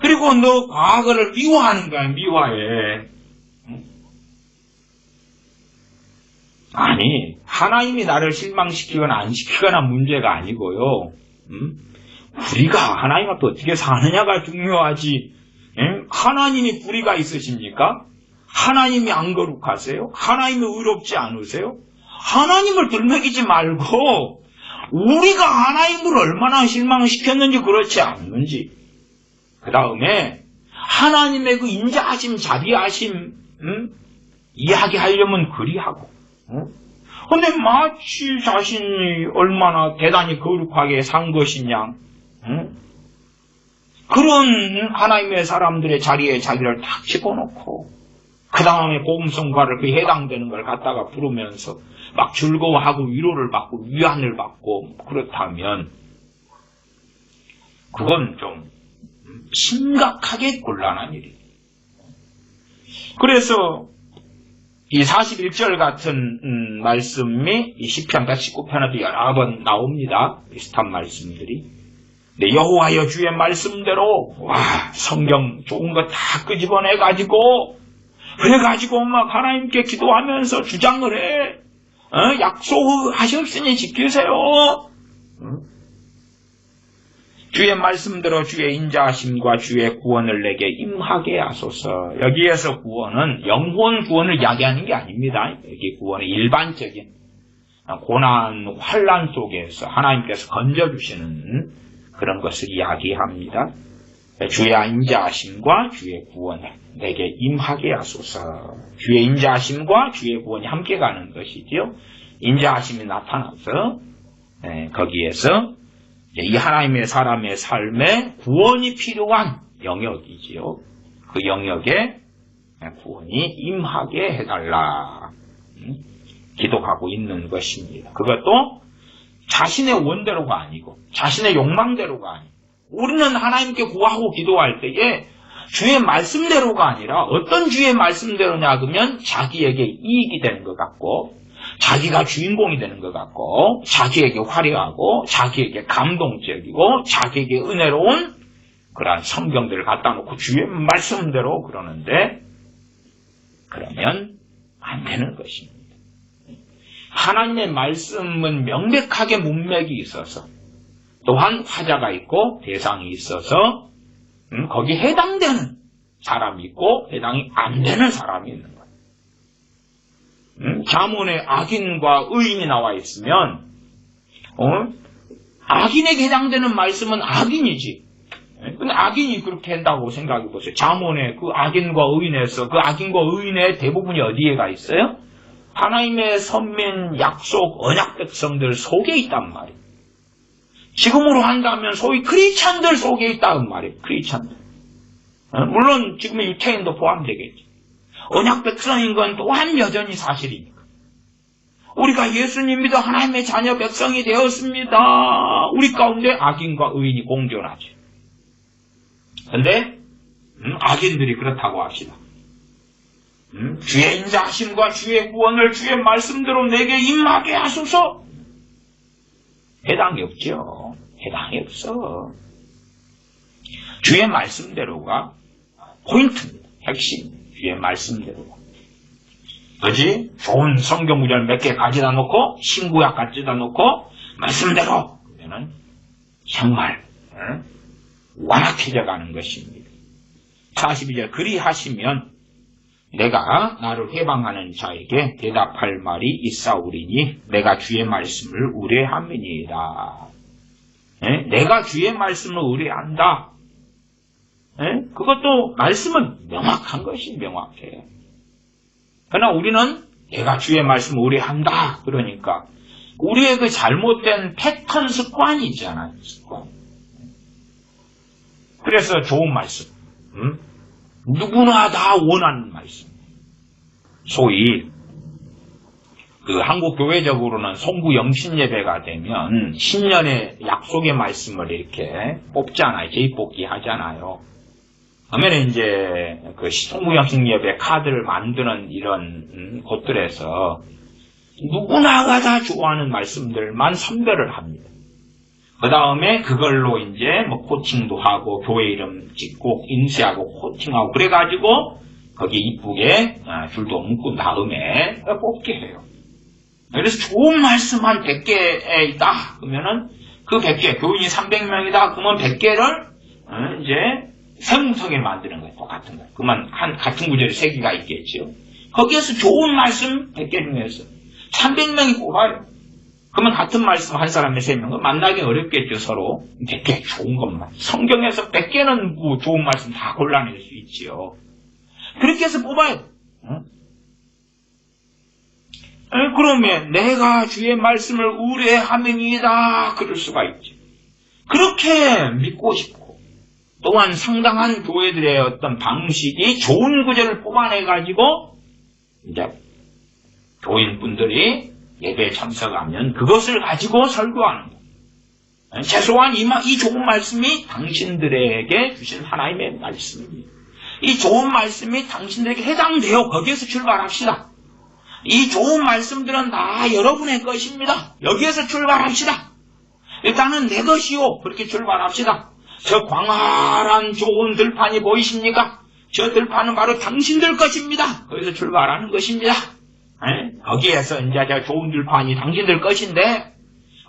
그리고 너 과거를 미워하는 거야. 미워해. 아니, 하나님이 나를 실망시키거나 안 시키거나 문제가 아니고요. 우리가 하나님 앞에 어떻게 사느냐가 중요하지. 하나님이 불의가 있으십니까? 하나님이 안 거룩하세요? 하나님이 의롭지 않으세요? 하나님을 들먹이지 말고 우리가 하나님을 얼마나 실망시켰는지 그렇지 않는지, 그 다음에 하나님의 그 인자하심, 자비하심 이야기하려면 그리하고, 근데 마치 자신이 얼마나 대단히 거룩하게 산 것이냐, 그런 하나님의 사람들의 자리에 자기를 탁 집어넣고 그 다음에 복음성가를 그 해당되는 걸 갖다가 부르면서 막 즐거워하고 위로를 받고 위안을 받고 그렇다면 그건 좀 심각하게 곤란한 일이에요. 그래서 이 41절 같은 말씀이 이 시편 119편에도 여러 번 나옵니다. 비슷한 말씀들이. 네, 여호와여 주의 말씀대로 성경 좋은 거 다 끄집어내가지고 그래가지고 막 하나님께 기도하면서 주장을 해. 약속하셨으니 지키세요. 주의 말씀대로 주의 인자하심과 주의 구원을 내게 임하게 하소서. 여기에서 구원은 영혼 구원을 이야기하는 게 아닙니다. 여기 구원은 일반적인 고난, 환난 속에서 하나님께서 건져주시는 그런 것을 이야기합니다. 주의 인자하심과 주의 구원을 내게 임하게 하소서. 주의 인자하심과 주의 구원이 함께 가는 것이지요. 인자하심이 나타나서 거기에서 이 하나님의 사람의 삶에 구원이 필요한 영역이지요. 그 영역에 구원이 임하게 해달라 기도하고 있는 것입니다. 그것도 자신의 원대로가 아니고 자신의 욕망대로가 아니고, 우리는 하나님께 구하고 기도할 때에 주의 말씀대로가 아니라 어떤 주의 말씀대로냐 그러면 자기에게 이익이 되는 것 같고 자기가 주인공이 되는 것 같고 자기에게 화려하고 자기에게 감동적이고 자기에게 은혜로운 그러한 성경들을 갖다 놓고 주의 말씀대로 그러는데, 그러면 안 되는 것입니다. 하나님의 말씀은 명백하게 문맥이 있어서 또한 화자가 있고 대상이 있어서 거기에 해당되는 사람이 있고 해당이 안 되는 사람이 있는 거예요. 잠언에 악인과 의인이 나와 있으면 악인에게 해당되는 말씀은 악인이지. 근데 악인이 그렇게 한다고 생각해 보세요. 잠언에 그 악인과 의인에서 그 악인과 의인의 대부분이 어디에 가 있어요? 하나님의 선민, 약속, 언약 백성들 속에 있단 말이에요. 지금으로 한다면 소위 크리스찬들 속에 있다는 말이에요. 크리스찬들. 물론 지금의 유태인도 포함되겠죠. 언약 백성인 건 또한 여전히 사실이니까. 우리가 예수님 믿어 하나님의 자녀 백성이 되었습니다. 우리 가운데 악인과 의인이 공존하죠. 그런데 악인들이 그렇다고 합시다. 주의 인자하심과 주의 구원을 주의 말씀대로 내게 임하게 하소서. 해당이 없죠. 해당이 없어. 주의 말씀대로가 포인트입니다. 핵심. 주의 말씀대로가. 그지? 좋은 성경 구절 몇 개 가져다 놓고 신구약 가져다 놓고 말씀대로 그러면은 정말 완악해져 가는 것입니다. 42절 그리하시면 내가 나를 해방하는 자에게 대답할 말이 있사오리니 내가 주의 말씀을 의뢰함이니이다. 내가 주의 말씀을 의뢰한다. 그것도 말씀은 명확한 것이 명확해요. 그러나 우리는 내가 주의 말씀을 의뢰한다. 그러니까 우리의 그 잘못된 패턴 습관이 있잖아요. 습관. 그래서 좋은 말씀. 누구나 다 원하는 말씀. 소위 그 한국 교회적으로는 송구 영신 예배가 되면 신년의 약속의 말씀을 이렇게 뽑잖아요. 재입복기 하잖아요. 그러면 이제 그 시통무형식예배 카드를 만드는 이런 곳들에서 누구나가 다 좋아하는 말씀들만 선별을 합니다. 그 다음에 그걸로 이제 뭐 코팅도 하고 교회 이름 찍고 인쇄하고 코팅하고 그래가지고 거기 이쁘게 줄도 묶은 다음에 뽑게 해요. 그래서 좋은 말씀 한 100개 있다. 그러면은 그 100개, 교인이 300명이다. 그러면 100개를 이제 세 뭉텅이를 만드는 거예요. 똑같은 거. 그러면 같은 구절에 3개가 있겠죠. 거기에서 좋은 말씀 100개 중에서 300명이 뽑아요. 그러면 같은 말씀 한 사람의 3명은 만나기 어렵겠죠, 서로. 100개 좋은 것만. 성경에서 100개는 뭐 좋은 말씀 다 골라낼 수 있지요. 그렇게 해서 뽑아요. 그러면 내가 주의 말씀을 의뢰하면이다. 그럴 수가 있죠. 그렇게 믿고 싶고 또한 상당한 교회들의 어떤 방식이 좋은 구절을 뽑아내가지고 이제 교인분들이 예배에 참석하면 그것을 가지고 설교하는 거예요. 최소한 이 좋은 말씀이 당신들에게 주신 하나님의 말씀입니다. 이 좋은 말씀이 당신들에게 해당돼요. 거기에서 출발합시다. 이 좋은 말씀들은 다 여러분의 것입니다. 여기에서 출발합시다. 일단은 내 것이요. 그렇게 출발합시다. 저 광활한 좋은 들판이 보이십니까? 저 들판은 바로 당신들 것입니다. 거기서 출발하는 것입니다. 거기에서 이제 저 좋은 들판이 당신들 것인데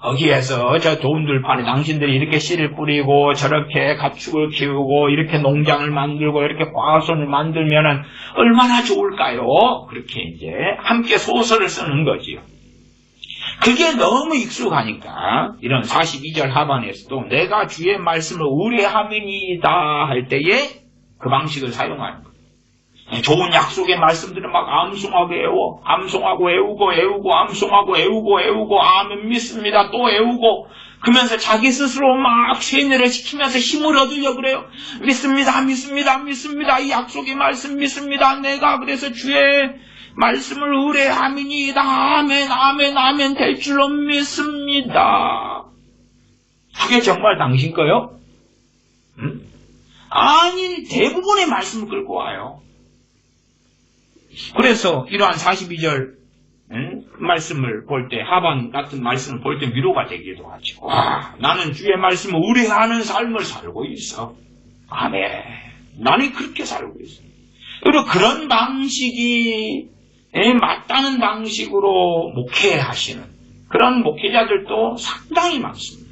거기에서 저 좋은 들판에 당신들이 이렇게 씨를 뿌리고 저렇게 가축을 키우고 이렇게 농장을 만들고 이렇게 과수원을 만들면은 얼마나 좋을까요? 그렇게 이제 함께 소설을 쓰는 거지요. 그게 너무 익숙하니까 이런 42절 하반에서도 내가 주의 말씀을 의뢰하면이다 할 때에 그 방식을 사용하는 거예요. 좋은 약속의 말씀들을 막 암송하고 애워, 암송하고 애우고 암송하고 애우고 아멘 믿습니다 또 애우고 그러면서 자기 스스로 막 세뇌를 시키면서 힘을 얻으려고 그래요. 믿습니다 이 약속의 말씀 믿습니다. 내가 그래서 주의 말씀을 의뢰하면이다 아멘 될 줄로 믿습니다. 그게 정말 당신 거요? 아니 대부분의 말씀을 끌고 와요. 그래서 이러한 42절 말씀을 볼 때 하반 같은 말씀을 볼 때 위로가 되기도 하죠. 와, 나는 주의 말씀을 의뢰하는 삶을 살고 있어. 아멘. 나는 그렇게 살고 있어. 그리고 그런 방식이 맞다는 방식으로 목회하시는 그런 목회자들도 상당히 많습니다.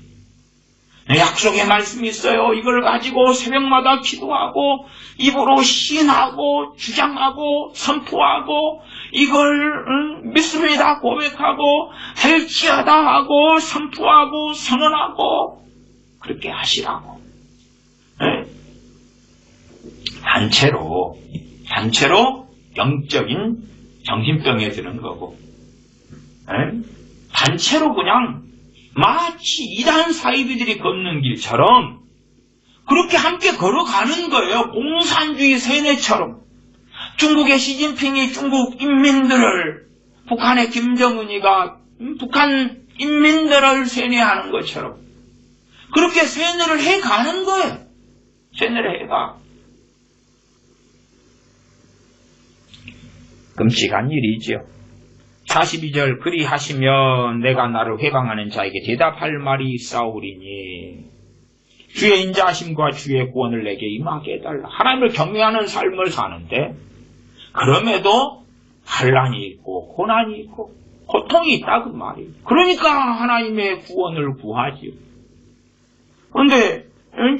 약속의 말씀이 있어요. 이걸 가지고 새벽마다 기도하고 입으로 시인하고 주장하고 선포하고 이걸 믿습니다 고백하고 될지어다 하고 선포하고 선언하고 그렇게 하시라고. 단체로 영적인 정신병에 드는 거고 단체로 그냥 마치 이단 사이비들이 걷는 길처럼 그렇게 함께 걸어가는 거예요. 공산주의 세뇌처럼. 중국의 시진핑이 중국 인민들을, 북한의 김정은이가 북한 인민들을 세뇌하는 것처럼 그렇게 세뇌를 해가는 거예요. 세뇌를 해가. 끔찍한 일이지요. 42절 그리하시면 내가 나를 회방하는 자에게 대답할 말이 있사오리니 주의 인자하심과 주의 구원을 내게 임하게 해달라. 하나님을 경외하는 삶을 사는데 그럼에도 환난이 있고 고난이 있고 고통이 있다 그 말이에요. 그러니까 하나님의 구원을 구하지요. 그런데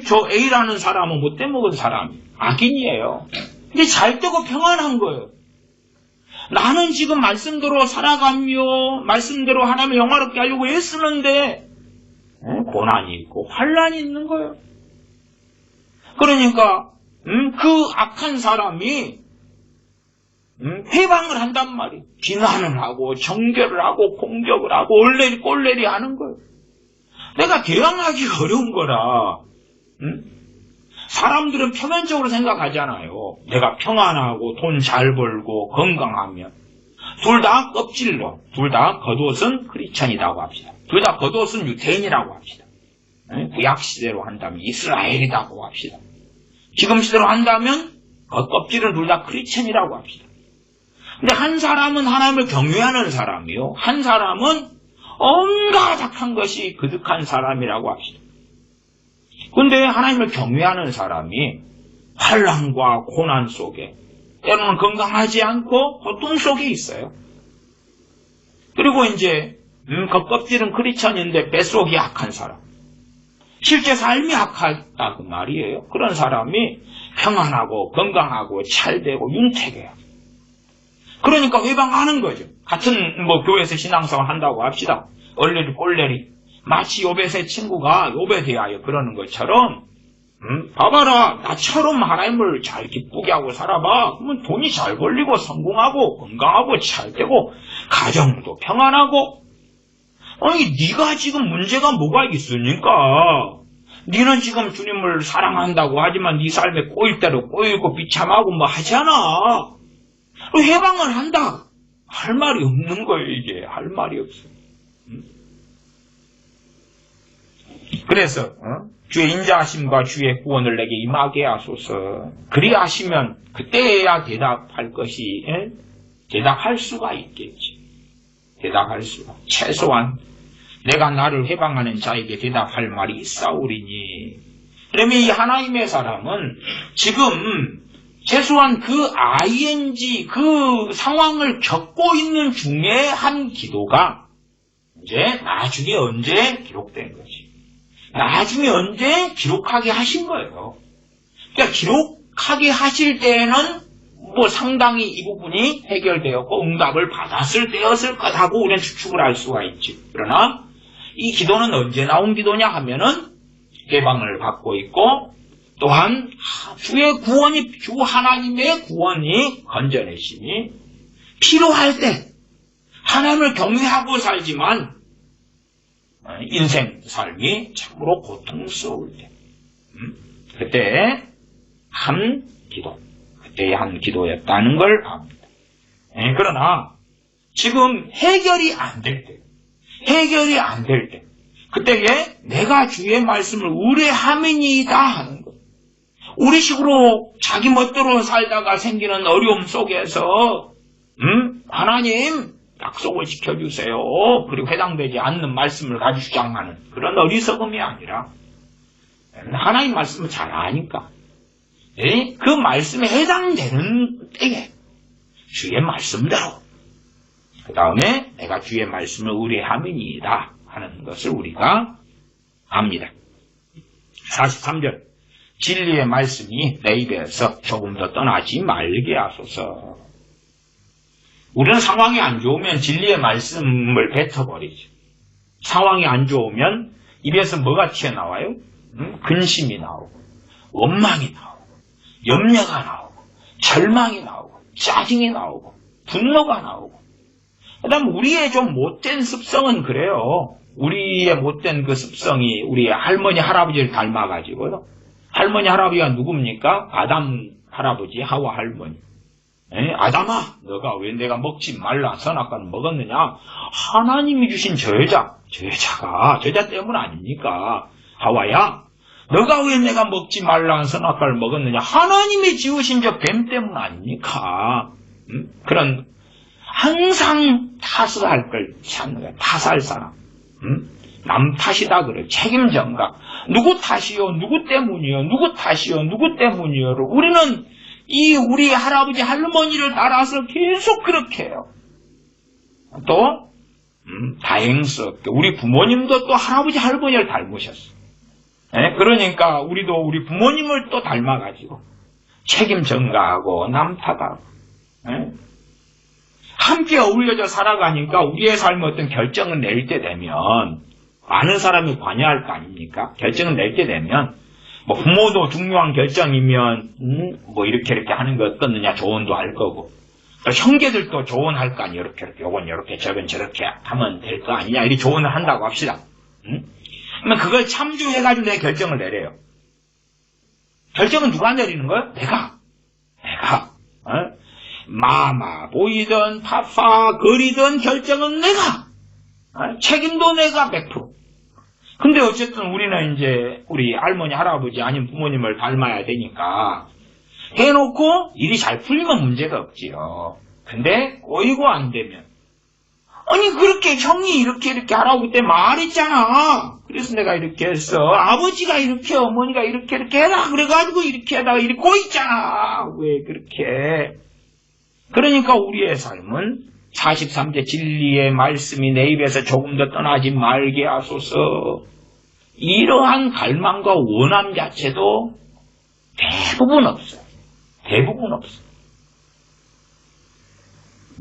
저 A라는 사람은 못돼 먹은 사람이에요. 악인이에요. 근데 잘 되고 평안한 거예요. 나는 지금 말씀대로 살아가며 말씀대로 하나님을 영화롭게 하려고 애쓰는데 고난이 있고 환난이 있는 거예요. 그러니까 그 악한 사람이 회방을 한단 말이에요. 비난을 하고 정결을 하고 공격을 하고 꼴레리 하는 거예요. 내가 대항하기 어려운 거라. 사람들은 표면적으로 생각하잖아요. 내가 평안하고 돈 잘 벌고 건강하면 둘 다 껍질로, 둘 다 겉옷은 크리스천이라고 합시다. 둘 다 겉옷은 유대인이라고 합시다. 구약시대로 한다면 이스라엘이라고 합시다. 지금 시대로 한다면 겉껍질은 둘 다 크리스천이라고 합시다. 근데 한 사람은 하나님을 경외하는 사람이요. 한 사람은 온갖 악한 것이 그득한 사람이라고 합시다. 근데 하나님을 경외하는 사람이 환난과 고난 속에 때로는 건강하지 않고 고통 속에 있어요. 그리고 이제 겉껍질은 크리스천인데 뱃속이 악한 사람. 실제 삶이 악하다고 말이에요. 그런 사람이 평안하고 건강하고 잘되고 윤택해요. 그러니까 회방하는 거죠. 같은 교회에서 신앙생활 한다고 합시다. 얼레리 꼴레리 마치 요벳의 친구가 요벳에 대하여 그러는 것처럼 봐봐라, 나처럼 하나님을 잘 기쁘게 하고 살아봐. 그러면 돈이 잘 벌리고 성공하고 건강하고 잘되고 가정도 평안하고. 아니, 네가 지금 문제가 뭐가 있으니까? 네는 지금 주님을 사랑한다고 하지만 네 삶에 꼬일 대로 꼬이고 비참하고 하잖아. 해방을 한다. 할 말이 없는 거예요, 이게. 할 말이 없어. 그래서 주의 인자하심과 주의 구원을 내게 임하게 하소서. 그리하시면 그때야 대답할 것이 대답할 수가 있겠지. 대답할 수가. 최소한 내가 나를 해방하는 자에게 대답할 말이 있사오리니. 그러면 이 하나님의 사람은 지금 최소한 그 ing 그 상황을 겪고 있는 중에 한 기도가 이제 나중에 언제 기록된 거지. 나중에 언제 기록하게 하신 거예요. 그러니까 기록하게 하실 때에는 상당히 이 부분이 해결되었고 응답을 받았을 때였을 것하고 우리는 추측을 할 수가 있지. 그러나 이 기도는 언제 나온 기도냐 하면은 해방을 받고 있고 또한 주의 구원이 주 하나님의 구원이 건져내심이 필요할 때 하나님을 경외하고 살지만 인생 삶이 참으로 고통스러울 때 그때 한 기도 그때의 한 기도였다는 걸 압니다. 그러나 지금 해결이 안 될 때 그때에 내가 주의 말씀을 의뢰함이니이다 하는 것. 우리식으로 자기 멋대로 살다가 생기는 어려움 속에서 하나님 약속을 지켜주세요. 그리고 해당되지 않는 말씀을 가지고 주장하는 그런 어리석음이 아니라 하나님 말씀을 잘 아니까 그 말씀에 해당되는 때에 주의 말씀대로 그 다음에 내가 주의 말씀을 의뢰함이니이다 하는 것을 우리가 압니다. 43절 진리의 말씀이 내 입에서 조금 더 떠나지 말게 하소서. 우리는 상황이 안 좋으면 진리의 말씀을 뱉어버리죠. 상황이 안 좋으면 입에서 뭐가 튀어나와요? 근심이 나오고 원망이 나오고 염려가 나오고 절망이 나오고 짜증이 나오고 분노가 나오고 그 다음 우리의 좀 못된 습성은 그래요. 우리의 못된 그 습성이 우리 할머니 할아버지를 닮아가지고요. 할머니 할아버지가 누굽니까? 아담 할아버지 하와 할머니. 아담아, 너가 왜 내가 먹지 말라 선악과를 먹었느냐? 하나님이 주신 저 여자 때문 아닙니까? 하와야, 너가 왜 내가 먹지 말라 선악과를 먹었느냐? 하나님이 지으신 저 뱀 때문 아닙니까? 그런 항상 탓을 걸 찾는 거야. 탓할 사람. 남 탓이다 그래. 책임 전가. 누구 탓이요? 누구 때문이요? 누구 탓이요? 누구 때문이요? 우리는 우리 할아버지 할머니를 따라서 계속 그렇게 해요. 또 다행스럽게 우리 부모님도 또 할아버지 할머니를 닮으셨어요. 그러니까 우리도 우리 부모님을 또 닮아가지고 책임 전가하고 남 탓하고 함께 어울려져 살아가니까 우리의 삶에 어떤 결정을 낼 때 되면 많은 사람이 관여할 거 아닙니까? 결정을 낼 때 되면 부모도 중요한 결정이면 이렇게 하는 게 어떻느냐 조언도 할 거고 또 형제들도 조언할 거 아니에요. 이렇게 요건 이렇게 저건 저렇게 하면 될 거 아니냐 이렇게 조언을 한다고 합시다. 그러면 그걸 참조해가지고 내 결정을 내려요. 결정은 누가 내리는 거예요? 내가 마마 보이든 파파 거리든 결정은 내가 책임도 내가 100%. 근데 어쨌든 우리는 이제 우리 할머니, 할아버지 아니면 부모님을 닮아야 되니까 해놓고 일이 잘 풀리면 문제가 없지요. 근데 꼬이고 안 되면 아니 그렇게 형이 이렇게 하라고 그때 말했잖아. 그래서 내가 이렇게 했어. 아버지가 이렇게 어머니가 이렇게 해라 그래가지고 이렇게 하다가 이렇게 꼬있잖아. 왜 그렇게 해? 그러니까 우리의 삶은 43제 진리의 말씀이 내 입에서 조금 더 떠나지 말게 하소서. 이러한 갈망과 원함 자체도 대부분 없어요. 대부분 없어요.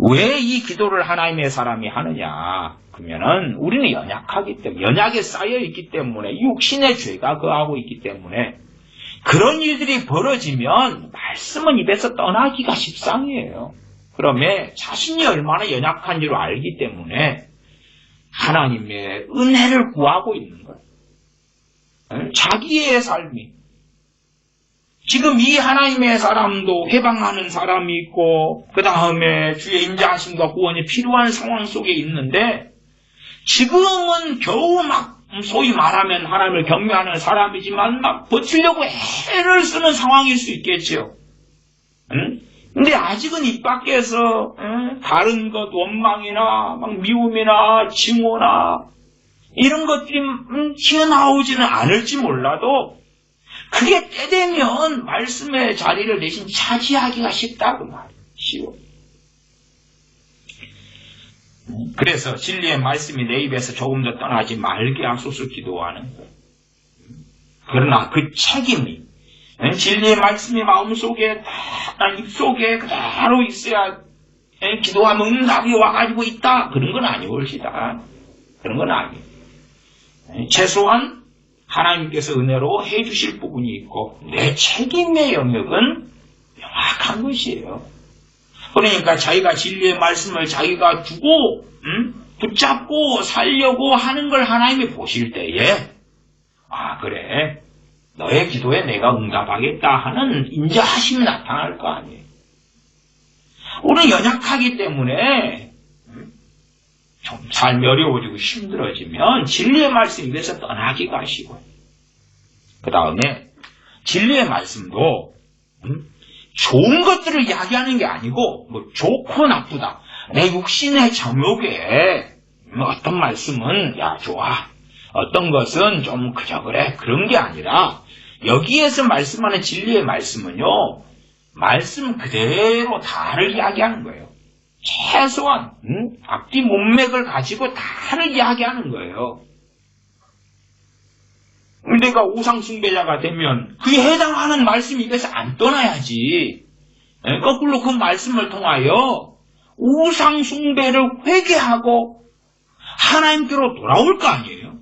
왜 이 기도를 하나님의 사람이 하느냐? 그러면은 우리는 연약하기 때문에, 연약에 쌓여있기 때문에, 육신의 죄가 거하고 있기 때문에 그런 일들이 벌어지면 말씀은 입에서 떠나기가 십상이에요. 그러면 자신이 얼마나 연약한지를 알기 때문에 하나님의 은혜를 구하고 있는 거예요. 자기의 삶이. 지금 이 하나님의 사람도 해방하는 사람이 있고 그 다음에 주의 인자하심과 구원이 필요한 상황 속에 있는데 지금은 겨우 막 소위 말하면 하나님을 경외하는 사람이지만 막 버티려고 애를 쓰는 상황일 수 있겠지요. 근데 아직은 입 밖에서 다른 것, 원망이나 막 미움이나 증오나 이런 것들이 튀어나오지는 않을지 몰라도 그게 때되면 말씀의 자리를 대신 차지하기가 쉽다고 말이에요. 쉬워. 그래서 진리의 말씀이 내 입에서 조금 더 떠나지 말게 하소서 기도하는 거예요. 그러나 그 책임이 진리의 말씀이 마음속에 입속에 그대로 있어야 기도하면 응답이 와가지고 있다. 그런 건 아니올시다. 그런 건 아니에요. 최소한 하나님께서 은혜로 해주실 부분이 있고 내 책임의 영역은 명확한 것이에요. 그러니까 자기가 진리의 말씀을 자기가 두고 붙잡고 살려고 하는 걸 하나님이 보실 때에 아 그래 너의 기도에 내가 응답하겠다 하는 인자하심이 나타날 거 아니에요. 우리는 연약하기 때문에 좀 삶이 어려워지고 힘들어지면 진리의 말씀 입에서 떠나기가 쉬워요. 그 다음에 진리의 말씀도 좋은 것들을 이야기하는 게 아니고 뭐 좋고 나쁘다. 내 육신의 정욕에 어떤 말씀은 야 좋아. 어떤 것은 좀 그저 그래. 그런 게 아니라 여기에서 말씀하는 진리의 말씀은요. 말씀 그대로 다를 이야기하는 거예요. 최소한 앞뒤 문맥을 가지고 다를 이야기하는 거예요. 내가 우상숭배자가 되면 그에 해당하는 말씀이 입에서 안 떠나야지. 거꾸로 그 말씀을 통하여 우상숭배를 회개하고 하나님께로 돌아올 거 아니에요.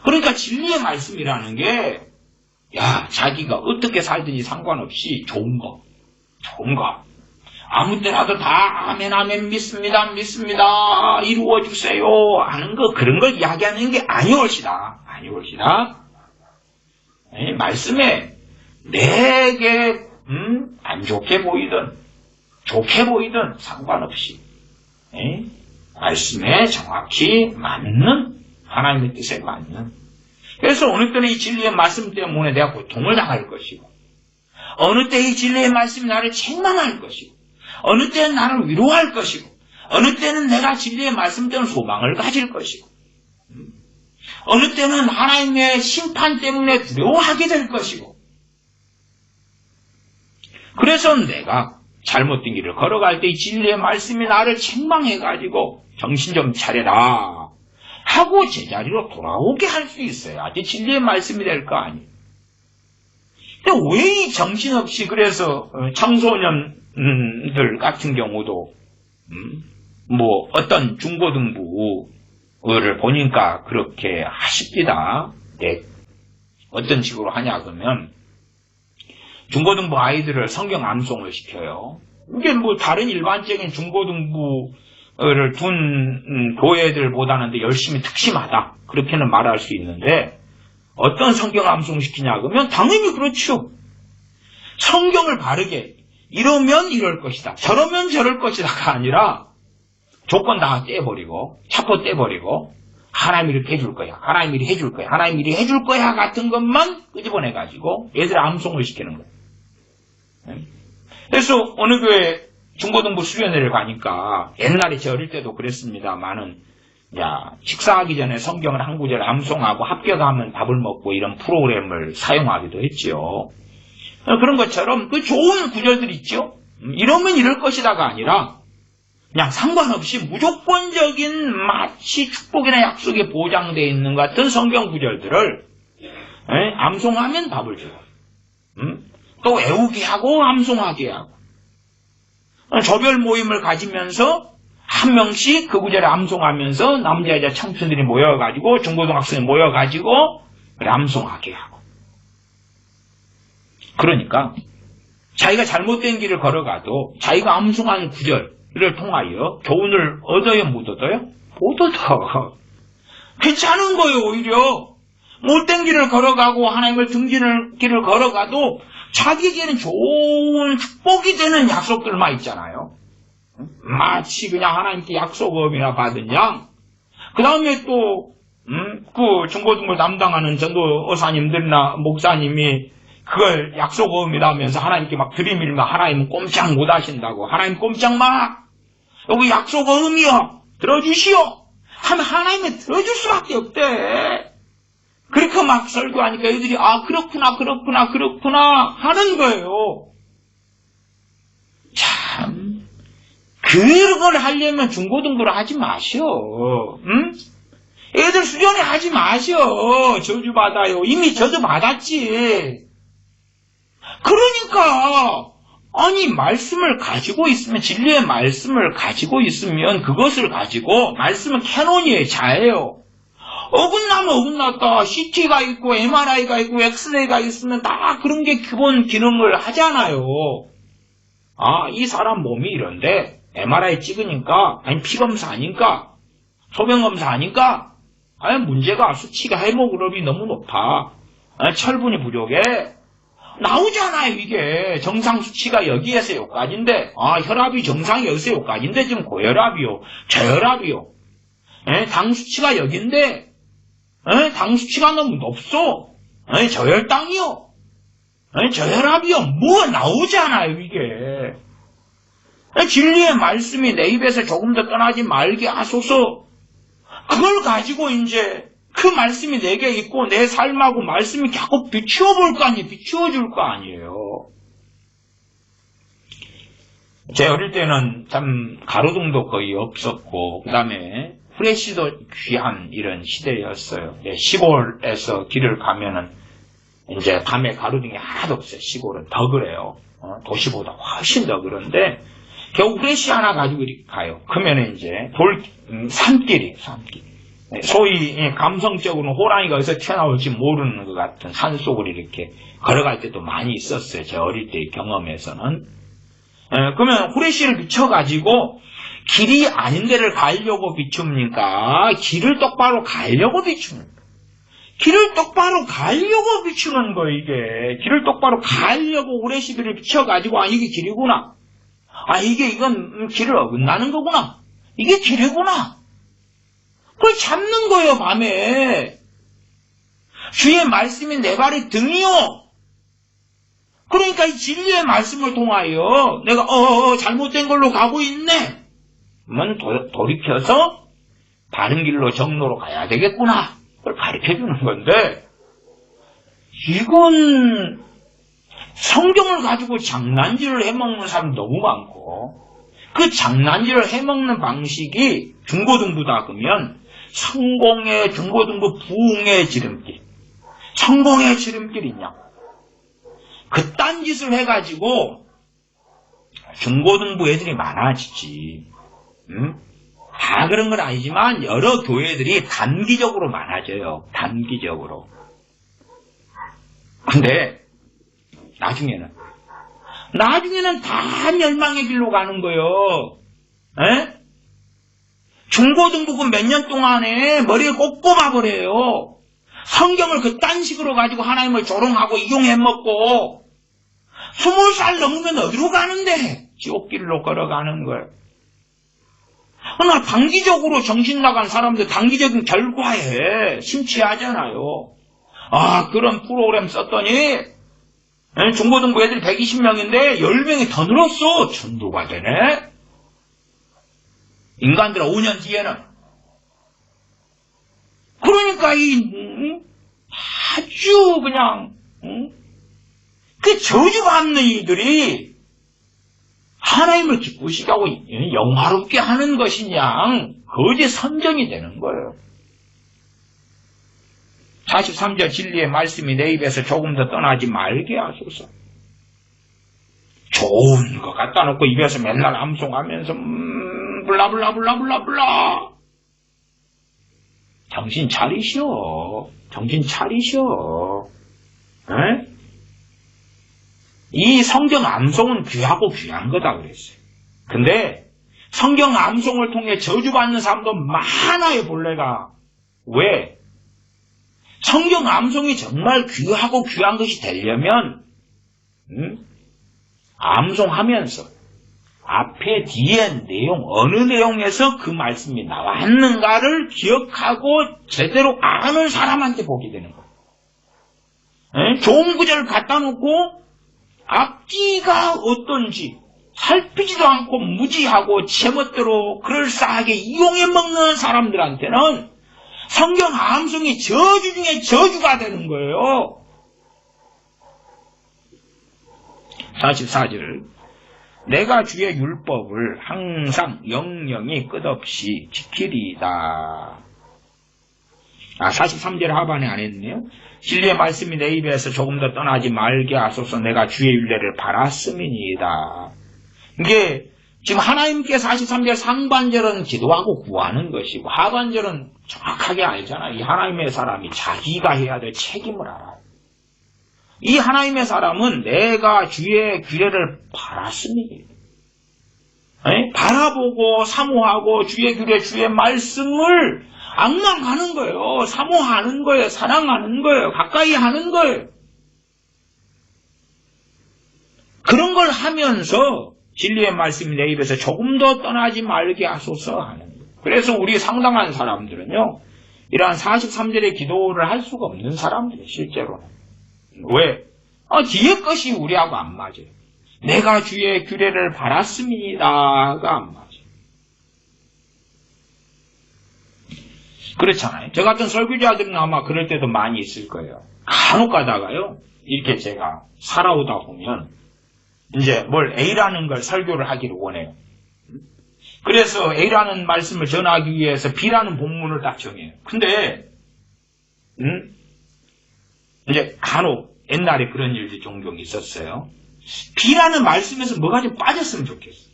그러니까 진리의 말씀이라는 게 야 자기가 어떻게 살든지 상관없이 좋은 거 아무 때라도 다 아멘 아멘 믿습니다 이루어주세요 하는 거 그런 걸 이야기하는 게 아니올시다. 말씀에 내게 안 좋게 보이든 좋게 보이든 상관없이 말씀에 정확히 맞는 하나님의 뜻에 맞는. 그래서 어느 때는 이 진리의 말씀 때문에 내가 고통을 당할 것이고 어느 때 이 진리의 말씀이 나를 책망할 것이고 어느 때는 나를 위로할 것이고 어느 때는 내가 진리의 말씀 때문에 소망을 가질 것이고 어느 때는 하나님의 심판 때문에 두려워하게 될 것이고 그래서 내가 잘못된 길을 걸어갈 때 이 진리의 말씀이 나를 책망해가지고 정신 좀 차려라 하고 제자리로 돌아오게 할 수 있어야지 진리의 말씀이 될 거 아니에요. 근데 왜 이 정신없이 그래서 청소년들 같은 경우도 뭐 어떤 중고등부를 보니까 그렇게 하십니다. 네. 어떤 식으로 하냐 그러면 중고등부 아이들을 성경 암송을 시켜요. 이게 뭐 다른 일반적인 중고등부를 둔 교회들보다는 열심히 특심하다. 그렇게는 말할 수 있는데 어떤 성경 암송 시키냐 그러면 당연히 그렇죠. 성경을 바르게 이러면 이럴 것이다. 저러면 저럴 것이다가 아니라 조건 다 떼버리고 차포 떼버리고 하나님이 이렇게 해줄 거야. 하나님이 이렇게 해줄 거야. 하나님이 이렇게 해줄 거야. 같은 것만 끄집어내가지고 애들 암송을 시키는 거예요. 그래서 어느 교회 중고등부 수련회를 가니까 옛날에 저 어릴 때도 그랬습니다만은 식사하기 전에 성경을 한 구절 암송하고 합격하면 밥을 먹고 이런 프로그램을 사용하기도 했지요. 그런 것처럼 그 좋은 구절들 있죠. 이러면 이럴 것이다가 아니라 그냥 상관없이 무조건적인 마치 축복이나 약속에 보장되어 있는 것 같은 성경 구절들을 암송하면 밥을 주고 또 외우게 하고 암송하게 하고 조별 모임을 가지면서 한 명씩 그 구절을 암송하면서 남자 여자 청춘들이 모여가지고 중고등학생이 모여가지고 암송하게 하고 그러니까 자기가 잘못된 길을 걸어가도 자기가 암송한 구절을 통하여 교훈을 얻어요 못 얻어요? 못 얻어. 괜찮은 거예요. 오히려 못된 길을 걸어가고 하나님을 등지는 길을 걸어가도 자기에게는 좋은 축복이 되는 약속들만 있잖아요. 마치 그냥 하나님께 약속음이나 받은 양. 그 다음에 또 그 중고등부 담당하는 전도사님들이나 목사님이 그걸 약속음이다 하면서 하나님께 막 들이밀면 하나님은 꼼짝 못 하신다고. 하나님 꼼짝 마. 여기 약속음이요. 들어주시오. 하면 하나님은 들어줄 수밖에 없대. 그렇게 막 설교하니까 애들이 그렇구나 하는 거예요. 참 그걸 하려면 중고등부를 하지 마시오. 응? 애들 수련회 하지 마시오. 저주받아요. 이미 저주받았지. 그러니까 아니 말씀을 가지고 있으면 진리의 말씀을 가지고 있으면 그것을 가지고 말씀은 캐논이에요. 자예요. 어긋나면 어긋났다. CT가 있고 MRI가 있고 엑스레이가 있으면 다 그런 게 기본 기능을 하잖아요. 이 사람 몸이 이런데 MRI 찍으니까 아니 피검사 아닌가 소변검사 아닌가 문제가 수치가 헤모글로빈이 너무 높아. 철분이 부족해. 나오잖아요. 이게 정상 수치가 여기에서 여기까지인데 혈압이 정상이 여기서 여기까지인데 지금 고혈압이요 저혈압이요 당 수치가 여기인데 당 수치가 너무 높소. 저혈당이요 저혈압이요 뭐 나오잖아요. 이게 진리의 말씀이 내 입에서 조금 더 떠나지 말게 하소서. 그걸 가지고 이제 그 말씀이 내게 있고 내 삶하고 말씀이 자꾸 비추어 볼 거 아니에요. 비추어 줄 거 아니에요. 제 어릴 때는 참 가로등도 거의 없었고 그 다음에 후레쉬도 귀한 이런 시대였어요. 시골에서 길을 가면은 이제 밤에 가로등이 하나도 없어요. 시골은 더 그래요. 도시보다 훨씬 더 그런데 겨우 후레쉬 하나 가지고 이렇게 가요. 그러면 이제 산길이. 소위 감성적으로는 호랑이가 어디서 튀어나올지 모르는 것 같은 산속을 이렇게 걸어갈 때도 많이 있었어요. 제 어릴 때의 경험에서는. 그러면 후레쉬를 비춰가지고 길이 아닌 데를 가려고 비춥니까? 길을 똑바로 가려고 비춥니까? 길을 똑바로 가려고 비추는 거 이게. 길을 똑바로 가려고 후레쉬를 비춰가지고 이게 길이구나. 이건 길을 어긋나는 거구나. 이게 길이구나. 그걸 잡는 거예요, 밤에. 주의 말씀이 내 발의 등이요. 그러니까 이 진리의 말씀을 통하여 내가 잘못된 걸로 가고 있네. 그러면 돌이켜서 바른 길로 정로로 가야 되겠구나. 그걸 가르쳐주는 건데 이건 성경을 가지고 장난질을 해먹는 사람 너무 많고 그 장난질을 해먹는 방식이 중고등부다 그러면 성공의 중고등부 부흥의 지름길 성공의 지름길이냐 그딴 짓을 해가지고 중고등부 애들이 많아지지. 다 그런 건 아니지만 여러 교회들이 단기적으로 많아져요. 단기적으로. 근데 나중에는 다 멸망의 길로 가는 거예요. 중고등부 몇 년 동안에 머리에 꼭 뽑아버려요. 성경을 그딴 식으로 가지고 하나님을 조롱하고 이용해먹고 20살 넘으면 어디로 가는데? 지옥길로 걸어가는 거예요. 그러나 단기적으로 정신 나간 사람들 단기적인 결과에 심취하잖아요. 아, 그런 프로그램 썼더니 중고등부 애들이 120명인데 10명이 더 늘었어. 전도가 되네. 인간들은 5년 뒤에는. 그러니까 아주 그냥 그 저주받는 이들이 하나님을 기쁘시게 하고 영화롭게 하는 것이냐 거짓 선전이 되는 거예요. 43절 진리의 말씀이 내 입에서 조금 더 떠나지 말게 하소서. 좋은 거 갖다 놓고 입에서 맨날 암송하면서 블라블라블라블라블라. 정신 차리시오. 정신 차리시오. 에? 이 성경 암송은 귀하고 귀한 거다 그랬어요. 근데 성경 암송을 통해 저주받는 사람도 많아요, 본래가. 왜? 성경 암송이 정말 귀하고 귀한 것이 되려면 암송하면서 앞에 뒤에 내용, 어느 내용에서 그 말씀이 나왔는가를 기억하고 제대로 아는 사람한테 보게 되는 거예요. 좋은 구절을 갖다 놓고 앞뒤가 어떤지 살피지도 않고 무지하고 제멋대로 그럴싸하게 이용해 먹는 사람들한테는 성경 암송이 저주 중에 저주가 되는 거예요. 44절 내가 주의 율법을 항상 영영이 끝없이 지키리이다. 43절 하반에 안 했네요. 진리의 말씀이 내 입에서 조금 더 떠나지 말게 하소서. 내가 주의 율례를 바랐음이니이다. 이게 지금 하나님께서 43절 상반절은 기도하고 구하는 것이고 하반절은 정확하게 알잖아요. 이 하나님의 사람이 자기가 해야 될 책임을 알아요. 이 하나님의 사람은 내가 주의 규례를 바랐으니 바라보고 사모하고 주의 규례 주의 말씀을 앙망하는 거예요. 사모하는 거예요. 사랑하는 거예요. 가까이 하는 거예요. 그런 걸 하면서 진리의 말씀이 내 입에서 조금 더 떠나지 말게 하소서 하는 거예요. 그래서 우리 상당한 사람들은요, 이러한 43절의 기도를 할 수가 없는 사람들이에요, 실제로는. 왜? 뒤에 것이 우리하고 안 맞아요. 내가 주의 규례를 바랐습니다가 안 맞아요. 그렇잖아요. 저 같은 설교자들은 아마 그럴 때도 많이 있을 거예요. 간혹 가다가요, 이렇게 제가 살아오다 보면 이제 뭘 A라는 걸 설교를 하기를 원해요. 그래서 A라는 말씀을 전하기 위해서 B라는 본문을 딱 정해요. 근데 이제 간혹 옛날에 그런 일들이 종종 있었어요. B라는 말씀에서 뭐가 좀 빠졌으면 좋겠어.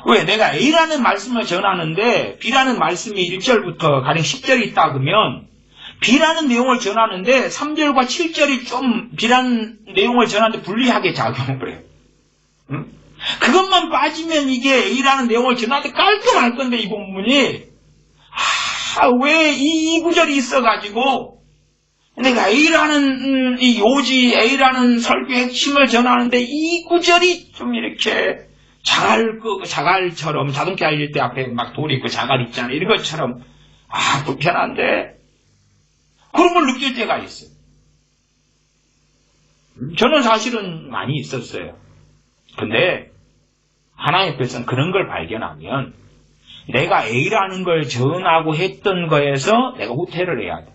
왜? 내가 A라는 말씀을 전하는데 B라는 말씀이 1절부터 가령 10절이 있다 그러면 B라는 내용을 전하는데 3절과 7절이 좀 B라는 내용을 전하는데 불리하게 작용을 해요. 그것만 빠지면 이게 A라는 내용을 전하는데 깔끔할 건데 이 본문이 왜 이 구절이 있어가지고 내가 A라는 이 요지 A라는 설교의 핵심을 전하는데 이 구절이 좀 이렇게 자갈처럼 자동차 알릴 때 앞에 막 돌이 있고 자갈 있잖아요. 이런 것처럼 불편한데 그런 걸 느낄 때가 있어요. 저는 사실은 많이 있었어요. 근데 하나님께서는 그런 걸 발견하면 내가 A라는 걸 전하고 했던 거에서 내가 후퇴를 해야 돼.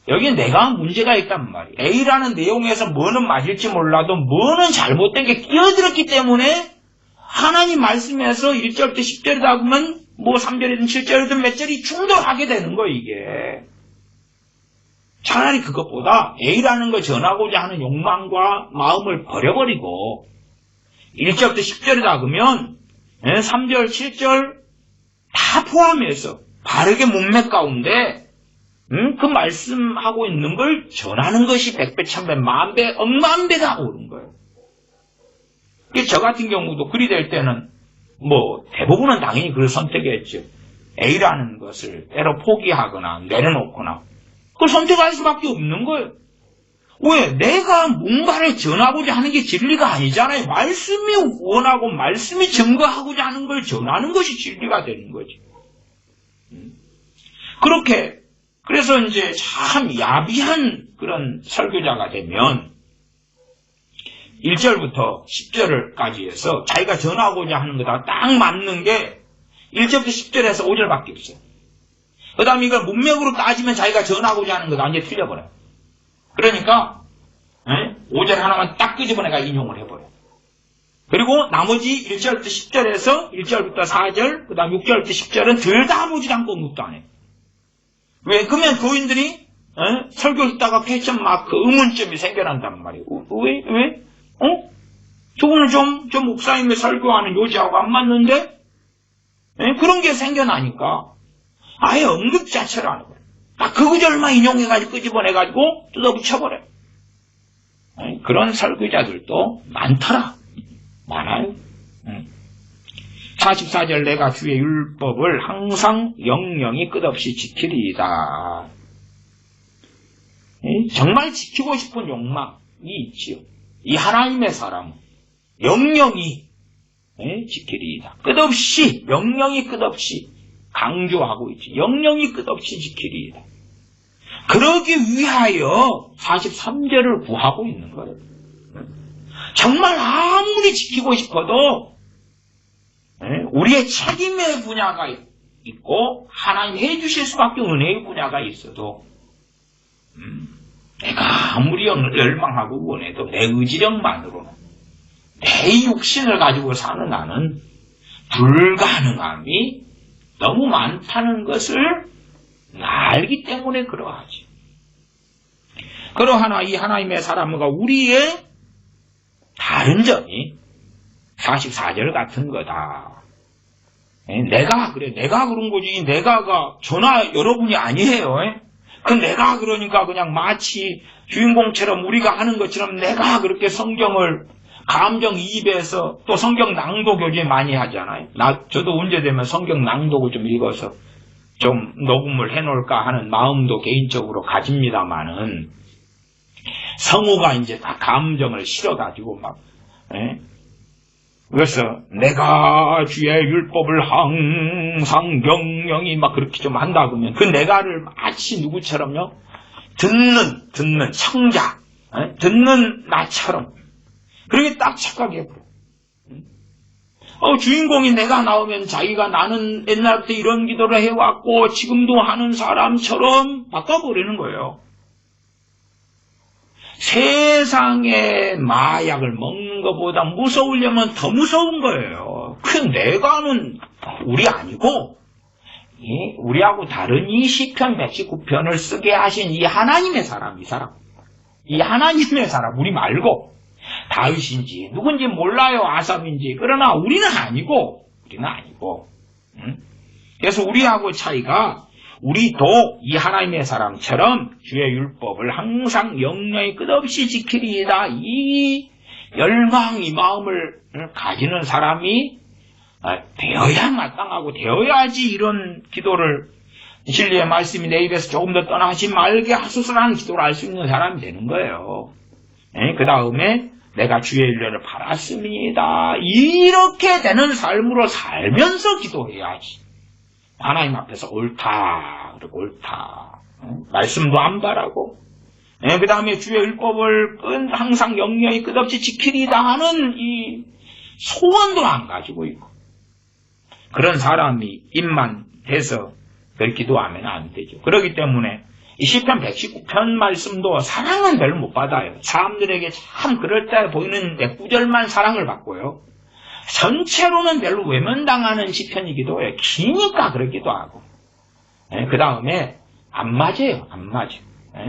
여기는 내가 문제가 있단 말이에요. A라는 내용에서 뭐는 맞을지 몰라도 뭐는 잘못된 게 끼어들었기 때문에 하나님 말씀에서 1절부터 10절이다 보면 뭐 3절이든 7절이든 몇 절이 충돌하게 되는 거예요, 이게. 차라리 그것보다 A라는 걸 전하고자 하는 욕망과 마음을 버려버리고 1절부터 10절이다 그러면 3절, 7절 다 포함해서 바르게 몸매 가운데 그 말씀하고 있는 걸 전하는 것이 100배, 1000배, 만배, 억만배가 오는 거예요. 저 같은 경우도 그리 될 때는 뭐 대부분은 당연히 그걸 선택했죠. A라는 것을 때로 포기하거나 내려놓거나 그걸 선택할 수밖에 없는 거예요. 왜? 내가 뭔가를 전하고자 하는 게 진리가 아니잖아요. 말씀이 원하고 말씀이 증거하고자 하는 걸 전하는 것이 진리가 되는 거지. 그렇게, 그래서 이제 참 야비한 그런 설교자가 되면 1절부터 10절까지 해서 자기가 전하고자 하는 거다 딱 맞는 게 1절부터 10절에서 5절밖에 없어요. 그 다음에 이걸 문맥으로 따지면 자기가 전하고자 하는 거다 완전히 틀려버려요. 그러니까 5절 하나만 딱 끄집어내가 인용을 해버려요. 그리고 나머지 1절부터 10절에서 1절부터 4절 그 다음 6절부터 10절은 들다보지 않고 묻도 안 해요. 왜? 그러면 교인들이 설교 듣다가 퀘스천 마크 의문점이 생겨난단 말이에요. 왜? 저거는 저 목사님의 설교하는 요지하고 안 맞는데? 그런 게 생겨나니까 아예 언급 자체를 안 해버려요. 그 구절만 인용해가지고 끄집어내가지고 뜯어붙여버려요. 그런 설교자들도 많더라. 많아요. 44절 내가 주의 율법을 항상 영영이 끝없이 지키리이다. 정말 지키고 싶은 욕망이 있지요. 이 하나님의 사람은 영영이 지키리이다. 끝없이 영영이 끝없이 강조하고 있지. 영영이 끝없이 지키리이다. 그러기 위하여 43절을 구하고 있는 거예요. 정말 아무리 지키고 싶어도 우리의 책임의 분야가 있고 하나님 해주실 수밖에 은혜의 분야가 있어도 내가 아무리 열망하고 원해도 내 의지력만으로는 내 육신을 가지고 사는 나는 불가능함이 너무 많다는 것을 알기 때문에 그러하지. 그러하나 이 하나님의 사람과 우리의 다른 점이 44절 같은 거다. 내가 그런 거지. 내가가 저나 여러분이 아니에요. 그 내가 그러니까 그냥 마치 주인공처럼 우리가 하는 것처럼 내가 그렇게 성경을 감정이입해서 또 성경 낭독 요즘 많이 하잖아요. 저도 언제 되면 성경 낭독을 좀 읽어서 좀 녹음을 해놓을까 하는 마음도 개인적으로 가집니다만은 성우가 이제 다 감정을 실어가지고 막 그래서 내가 주의 율법을 항상 영영이 막 그렇게 좀 한다 그러면 그 내가를 마치 누구처럼요? 듣는 청자, 듣는 나처럼 그렇게 딱 착각해버려. 주인공이 내가 나오면 자기가 나는 옛날부터 이런 기도를 해왔고 지금도 하는 사람처럼 바꿔버리는 거예요. 세상의 마약을 먹는 것보다 무서우려면 더 무서운 거예요. 그 내가는 우리 아니고 우리하고 다른 이 시편 119편을 쓰게 하신 이 하나님의 사람, 이 하나님의 사람, 우리 말고 다윗인지 누군지 몰라요. 아삽인지. 그러나 우리는 아니고. 그래서 우리하고 차이가 우리도 이 하나님의 사람처럼 주의 율법을 항상 영영이 끝없이 지키리이다. 이 열망, 이 마음을 가지는 사람이 되어야 마땅하고 되어야지 이런 기도를 진리의 말씀이 내 입에서 조금 더 떠나지 말게 하소서라는 기도를 할 수 있는 사람이 되는 거예요. 그 다음에 내가 주의 일례를 바랐습니다. 이렇게 되는 삶으로 살면서 기도해야지. 하나님 앞에서 옳다. 그리고 옳다. 말씀도 안 바라고. 그 다음에 주의 율법을 항상 영영이 끝없이 지키리다 하는 이 소원도 안 가지고 있고. 그런 사람이 입만 대서 그렇게 기도하면 안 되죠. 그렇기 때문에 이 시편 119편 말씀도 사랑은 별로 못 받아요. 사람들에게 참 그럴듯해 보이는 몇 구절만 사랑을 받고요. 전체로는 별로 외면당하는 시편이기도 해요. 기니까 그렇기도 하고. 그 다음에 안 맞아요.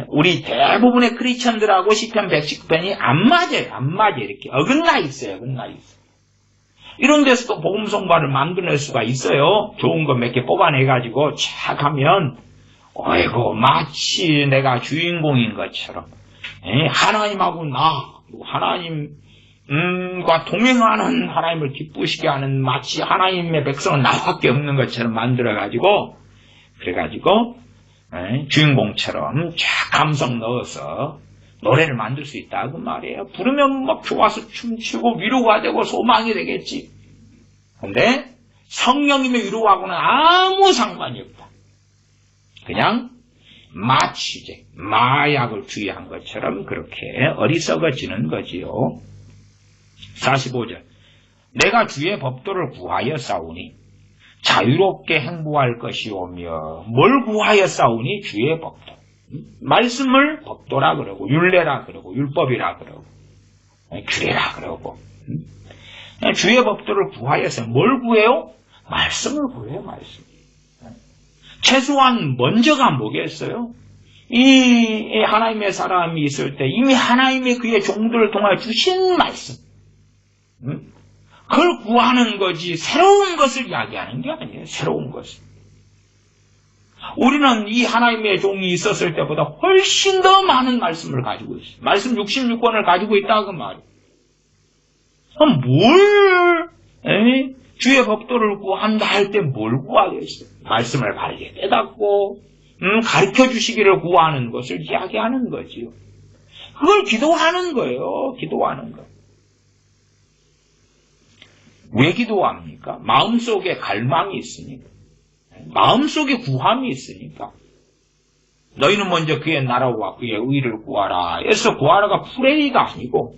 우리 대부분의 크리스천들하고 시편 119편이 안 맞아요. 이렇게 어긋나 있어요. 이런 데서도 복음 성가를 만들어낼 수가 있어요. 좋은 거 몇 개 뽑아내가지고 쫙 하면 어이구 마치 내가 주인공인 것처럼 하나님하고 하나님과 동행하는 하나님을 기쁘시게 하는 마치 하나님의 백성은 나밖에 없는 것처럼 만들어가지고 그래가지고 주인공처럼 쫙 감성 넣어서 노래를 만들 수 있다 그 말이에요. 부르면 막 좋아서 춤추고 위로가 되고 소망이 되겠지. 근데 성령님의 위로하고는 아무 상관이 없다. 그냥 마취제, 마약을 주의한 것처럼 그렇게 어리석어지는 거지요. 45절. 내가 주의 법도를 구하여 싸우니 자유롭게 행보할 것이오며. 뭘 구하여 싸우니? 주의 법도. 말씀을 법도라 그러고 율례라 그러고 율법이라 그러고 규례라 그러고 주의 법도를 구하여서 뭘 구해요? 말씀을 구해요. 말씀. 최소한 먼저가 뭐겠어요? 이 하나님의 사람이 있을 때 이미 하나님의 그의 종들을 통하여 주신 말씀, 그걸 구하는 거지 새로운 것을 이야기하는 게 아니에요. 새로운 것을. 우리는 이 하나님의 종이 있었을 때보다 훨씬 더 많은 말씀을 가지고 있어요. 말씀 66권을 가지고 있다 그 말이에요. 주의 법도를 구한다 할 때 뭘 구하겠어요? 말씀을 바르게 깨닫고 가르쳐 주시기를 구하는 것을 이야기하는 거지요. 그걸 기도하는 거예요. 기도하는 거. 왜 기도합니까? 마음속에 갈망이 있으니까. 마음속에 구함이 있으니까. 너희는 먼저 그의 나라와 그의 의를 구하라. 그래서 구하라가 프레이가 아니고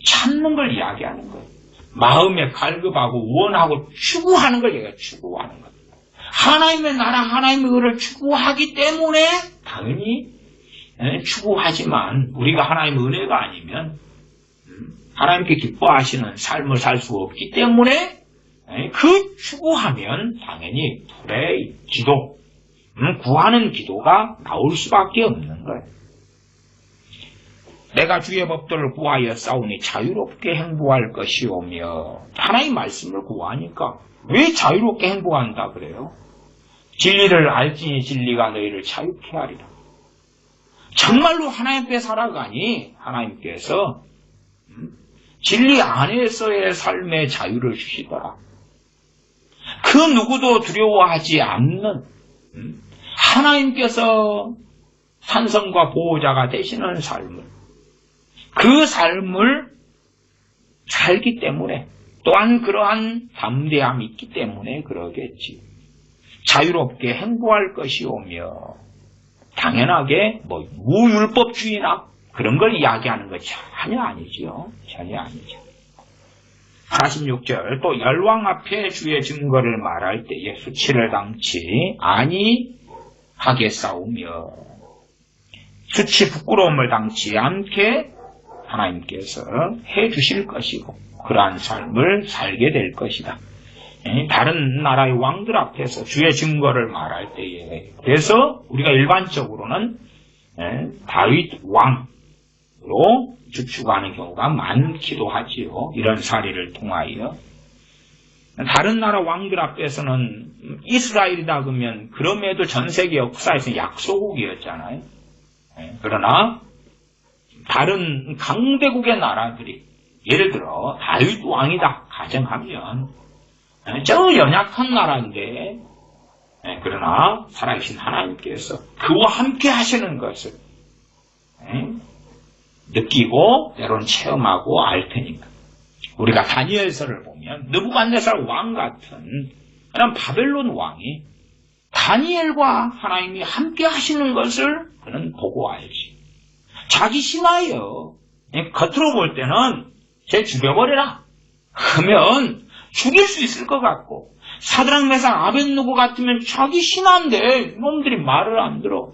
찾는 걸 이야기하는 거예요. 마음에 갈급하고 원하고 추구하는 걸 얘가 추구하는 거예요. 하나님의 나라, 하나님의 의를 추구하기 때문에 당연히 추구하지만 우리가 하나님의 은혜가 아니면 하나님께 기뻐하시는 삶을 살 수 없기 때문에 그 추구하면 당연히 프레이, 기도, 구하는 기도가 나올 수밖에 없는 거예요. 내가 주의 법도를 구하여 싸우니 자유롭게 행보할 것이오며. 하나님 말씀을 구하니까 왜 자유롭게 행보한다 그래요? 진리를 알지니 진리가 너희를 자유케 하리라. 정말로 하나님께 살아가니 하나님께서 진리 안에서의 삶의 자유를 주시더라. 그 누구도 두려워하지 않는 하나님께서 산성과 보호자가 되시는 삶을, 그 삶을 살기 때문에, 또한 그러한 담대함이 있기 때문에 그러겠지. 자유롭게 행보할 것이오며. 당연하게 무율법주의나 그런 걸 이야기하는 것 전혀 아니죠. 전혀 아니죠. 46절. 또 열왕 앞에 주의 증거를 말할 때에 수치를 당치 아니하게 싸우며. 수치 부끄러움을 당치 않게 하나님께서 해주실 것이고 그러한 삶을 살게 될 것이다. 다른 나라의 왕들 앞에서 주의 증거를 말할 때에, 그래서 우리가 일반적으로는 다윗 왕으로 추측하는 경우가 많기도 하지요. 이런 사례를 통하여. 다른 나라 왕들 앞에서는 이스라엘이다 그러면 그럼에도 전 세계 역사에서 약소국이었잖아요. 그러나 다른 강대국의 나라들이, 예를 들어 다윗 왕이다 가정하면 저 연약한 나라인데, 그러나 살아계신 하나님께서 그와 함께 하시는 것을 느끼고 때로는 체험하고 알 테니까. 우리가 다니엘서를 보면 느부갓네살 왕 같은 그런 바벨론 왕이 다니엘과 하나님이 함께 하시는 것을 그는 보고 알지. 자기 신하여 겉으로 볼 때는 쟤 죽여버려라 하면 죽일 수 있을 것 같고, 사드락 메삭 아벳느고 같으면 자기 신하인데 놈들이 말을 안 들어.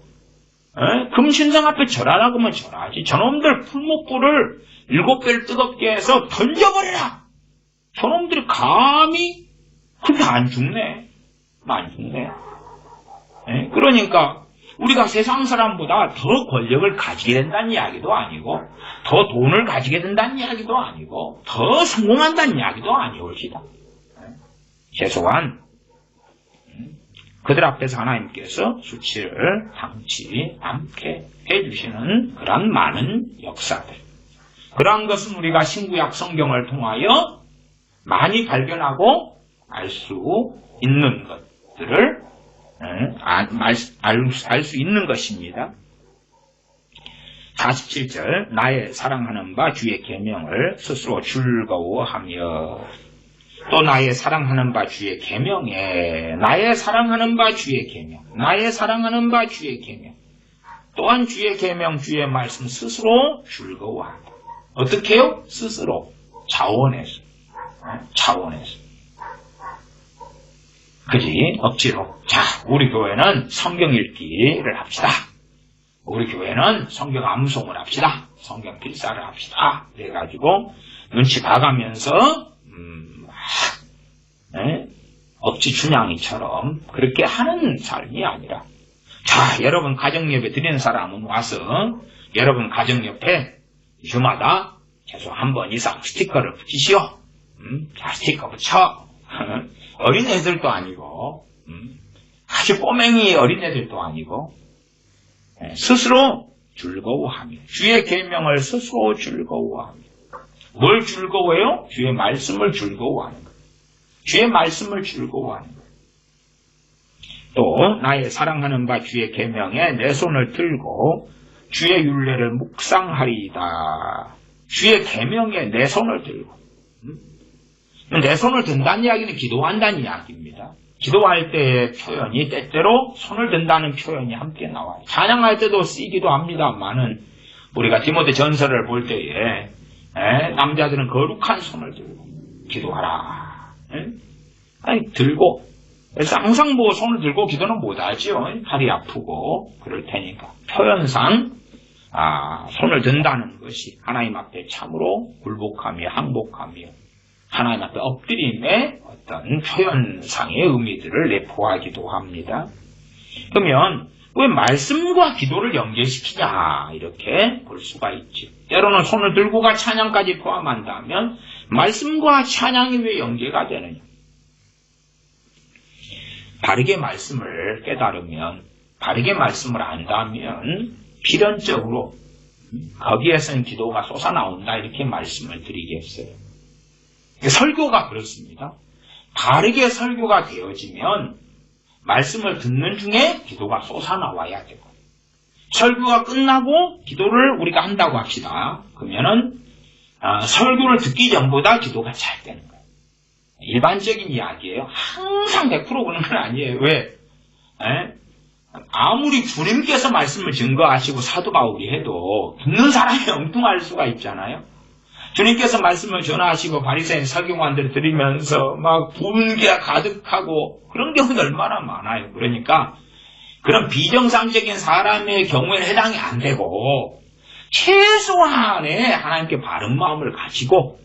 금신상 앞에 절하라고 하면 절하지. 저놈들 풀목불을 7배를 뜨겁게 해서 던져버려라. 저놈들이 감히 그게 안 죽네. 안 죽네. 그러니까 우리가 세상 사람보다 더 권력을 가지게 된다는 이야기도 아니고, 더 돈을 가지게 된다는 이야기도 아니고, 더 성공한다는 이야기도 아니올지다. 최소한 그들 앞에서 하나님께서 수치를 당치 않게 해주시는 그런 많은 역사들, 그러한 것은 우리가 신구약 성경을 통하여 많이 발견하고 알 수 있는 것들을 알 수 있는 것입니다. 47절 나의 사랑하는 바 주의 계명을 스스로 즐거워하며 또 나의 사랑하는 바 주의 계명에 나의 사랑하는 바 주의 계명 나의 사랑하는 바 주의 계명 또한 주의 계명 주의 말씀 스스로 즐거워하고 어떻게 해요? 스스로 자원해서 그지? 억지로 자 우리 교회는 성경 읽기를 합시다. 우리 교회는 성경 암송을 합시다. 성경 필사를 합시다. 그래가지고 눈치 봐가면서 억지 춘향이처럼 그렇게 하는 삶이 아니라 자 여러분 가정예배 드리는 사람은 와서 여러분 가정옆에 주마다 최소 한 번 이상 스티커를 붙이시오. 자 스티커 붙여. 어린애들도 아니고 아주 꼬맹이 어린애들도 아니고 스스로 즐거워하며 주의 계명을 스스로 즐거워하며 뭘 즐거워해요? 주의 말씀을 즐거워하는 거예요. 주의 말씀을 즐거워하는 거예요. 또 나의 사랑하는 바 주의 계명에 내 손을 들고 주의 율례를 묵상하리이다. 주의 계명에 내 손을 들고 내 손을 든다는 이야기는 기도한다는 이야기입니다. 기도할 때의 표현이 때때로 손을 든다는 표현이 함께 나와요. 찬양할 때도 쓰이기도 합니다만은 우리가 디모데 전서를 볼 때에 남자들은 거룩한 손을 들고 기도하라. 아니 들고 그래서 항상 뭐 손을 들고 기도는 못하죠. 팔이 아프고 그럴 테니까 표현상 손을 든다는 것이 하나님 앞에 참으로 굴복하며 항복하며 하나님 앞에 엎드림의 어떤 표현상의 의미들을 내포하기도 합니다. 그러면 왜 말씀과 기도를 연계시키냐 이렇게 볼 수가 있지. 때로는 손을 들고가 찬양까지 포함한다면 말씀과 찬양이 왜 연계가 되느냐. 바르게 말씀을 깨달으면 바르게 말씀을 안다면 필연적으로 거기에서는 기도가 솟아나온다 이렇게 말씀을 드리겠어요. 설교가 그렇습니다. 바르게 설교가 되어지면 말씀을 듣는 중에 기도가 솟아나와야 되고 설교가 끝나고 기도를 우리가 한다고 합시다. 그러면은 설교를 듣기 전보다 기도가 잘 되는 거예요. 일반적인 이야기예요. 항상 100% 그런 건 아니에요. 왜? 아무리 주님께서 말씀을 증거하시고 사도 바울이 해도 듣는 사람이 엉뚱할 수가 있잖아요. 주님께서 말씀을 전하시고 바리새인 서기관들을 들으면서 막 분기가 가득하고 그런 경우는 얼마나 많아요. 그러니까 그런 비정상적인 사람의 경우에는 해당이 안 되고 최소한의 하나님께 바른 마음을 가지고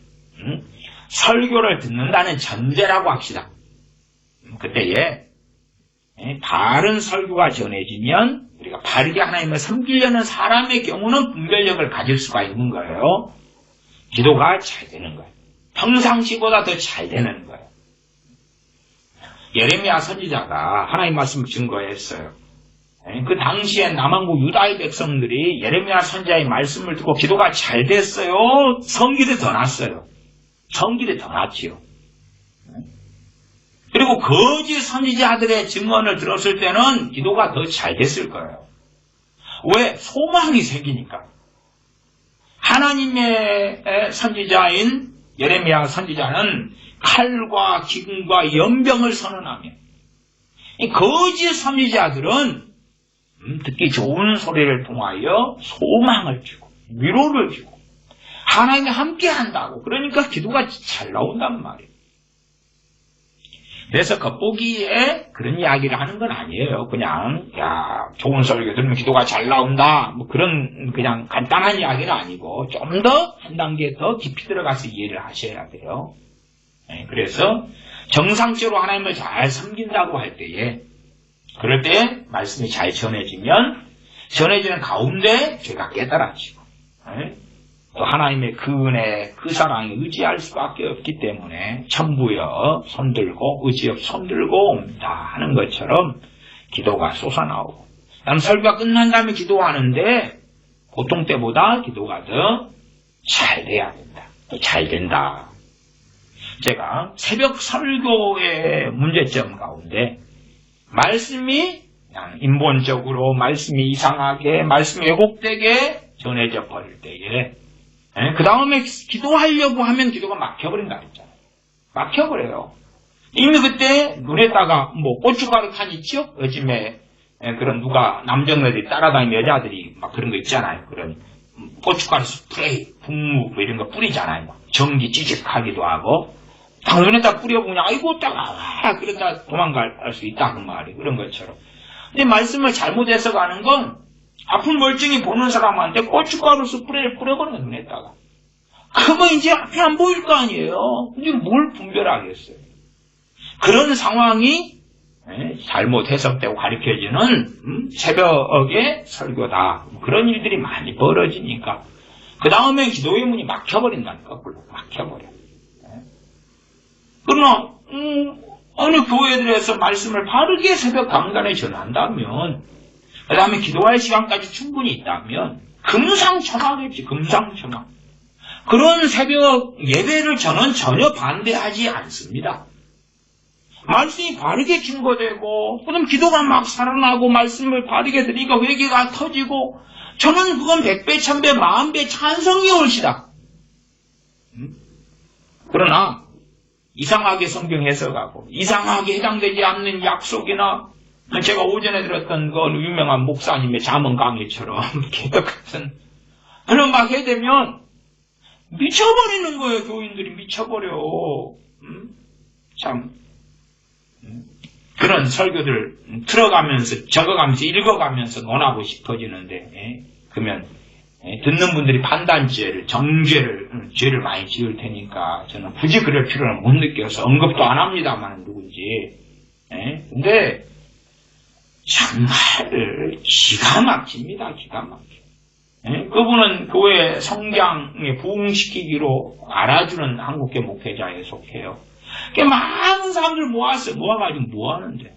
설교를 듣는다는 전제라고 합시다. 그때에 바른 설교가 전해지면 우리가 바르게 하나님을 섬기려는 사람의 경우는 분별력을 가질 수가 있는 거예요. 기도가 잘 되는 거예요. 평상시보다 더 잘 되는 거예요. 예레미야 선지자가 하나님 말씀을 증거했어요. 그 당시에 남한국 유다의 백성들이 예레미야 선지자의 말씀을 듣고 기도가 잘 됐어요. 성길이 더 났어요. 성길이 더 났지요. 그리고 거짓 선지자들의 증언을 들었을 때는 기도가 더 잘 됐을 거예요. 왜? 소망이 생기니까. 하나님의 선지자인 예레미야 선지자는 칼과 기근과 연병을 선언하며 이 거짓 선지자들은 듣기 좋은 소리를 통하여 소망을 주고 위로를 주고 하나님이 함께 한다고 그러니까 기도가 잘 나온단 말이에요. 그래서 겉보기에 그런 이야기를 하는 건 아니에요. 그냥 좋은 소리 들으면 기도가 잘 나온다 뭐 그런 그냥 간단한 이야기는 아니고 좀 더 한 단계 더 깊이 들어가서 이해를 하셔야 돼요. 그래서 정상적으로 하나님을 잘 섬긴다고 할 때에 그럴 때 말씀이 잘 전해지면 전해지는 가운데 죄가 깨달아지고 또 하나님의 그 은혜, 그 사랑에 의지할 수밖에 없기 때문에 천부여 손들고 의지업 손들고 옵니다 하는 것처럼 기도가 솟아나오고 남 설교가 끝난 다음에 기도하는데 보통 때보다 기도가 더 잘 돼야 된다. 또 잘 된다. 제가 새벽 설교의 문제점 가운데 말씀이 그냥 인본적으로 말씀이 이상하게 말씀이 왜곡되게 전해져 버릴 때에, 그 다음에 기도하려고 하면 기도가 막혀버린다 했잖아요. 막혀버려요. 이미 그때 눈에다가 뭐 고춧가루 칸 있죠? 요즘에 그런 누가 남정네들이 따라다니는 여자들이 막 그런 거 있잖아요. 그런 고춧가루 스프레이, 분무 뭐 이런 거 뿌리잖아요. 전기 찌직하기도 하고 딱 눈에다 뿌려보면 아이고 따가워 그러다 도망갈 수 있다 그 말이 그런 것처럼. 근데 말씀을 잘못해서 가는 건 아픈 멀쩡히 보는 사람한테 고춧가루 스프레이를 뿌려버리는 눈에다가. 그거 이제 앞이 안 보일 거 아니에요. 근데 뭘 분별하겠어요. 그런 상황이 잘못 해석되고 가르쳐지는 새벽의 설교다. 그런 일들이 많이 벌어지니까 그 다음에 기도의 문이 막혀버린다니까. 거꾸로 막혀버려. 그러나 어느 교회들에서 말씀을 바르게 새벽 강단에 전한다면 그 다음에 기도할 시간까지 충분히 있다면 금상첨화겠지. 금상첨화. 그런 새벽 예배를 저는 전혀 반대하지 않습니다. 말씀이 바르게 증거되고 그럼 기도가 막 살아나고 말씀을 바르게 드리니까 회개가 터지고 저는 그건 100배, 1000배, 10,000배 찬성이 옳시다. 그러나 이상하게 성경 해석하고 이상하게 해당되지 않는 약속이나 제가 오전에 들었던 그 유명한 목사님의 잠언 강의처럼 개덕 같은 그런 막 해되면 미쳐버리는 거예요. 교인들이 미쳐버려. 참 그런 설교들 틀어가면서 적어가면서 읽어가면서 논하고 싶어지는데 그러면 듣는 분들이 판단죄를 정죄를 죄를 많이 지을 테니까 저는 굳이 그럴 필요는 못 느껴서 언급도 안 합니다만 누군지. 근데 정말 기가 막힙니다. 기가 막혀. 그분은 교회 성장에 부흥시키기로 알아주는 한국계 목회자에 속해요. 많은 사람들 모았어요. 모아가지고 뭐 하는데?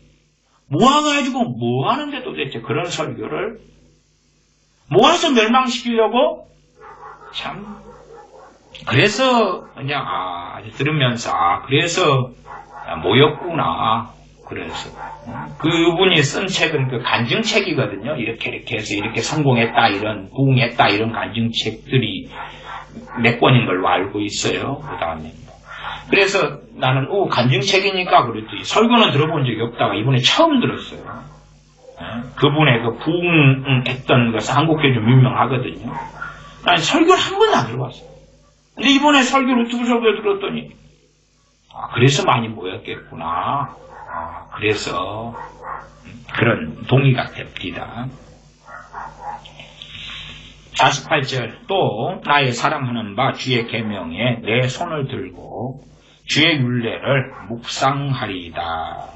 모아가지고 뭐 하는데 도대체 그런 설교를 모아서 멸망시키려고? 참. 그래서 그냥 들으면서 그래서 모였구나. 그래서 그분이 쓴 책은 그 간증책이거든요. 이렇게 해서 이렇게 성공했다 이런 부흥했다 이런 간증책들이 몇 권인 걸로 알고 있어요. 그 다음에 그래서 나는 간증책이니까 그랬더니 설교는 들어본 적이 없다가 이번에 처음 들었어요. 그분의 그 부흥했던 것은 한국교회 좀 유명하거든요. 난 설교를 한 번도 안 들어봤어요. 근데 이번에 유튜브 설교 들었더니 그래서 많이 모였겠구나. 그래서 그런 동의가 됩니다. 48절 또 나의 사랑하는 바 주의 계명에 내 손을 들고 주의 율례를 묵상하리이다.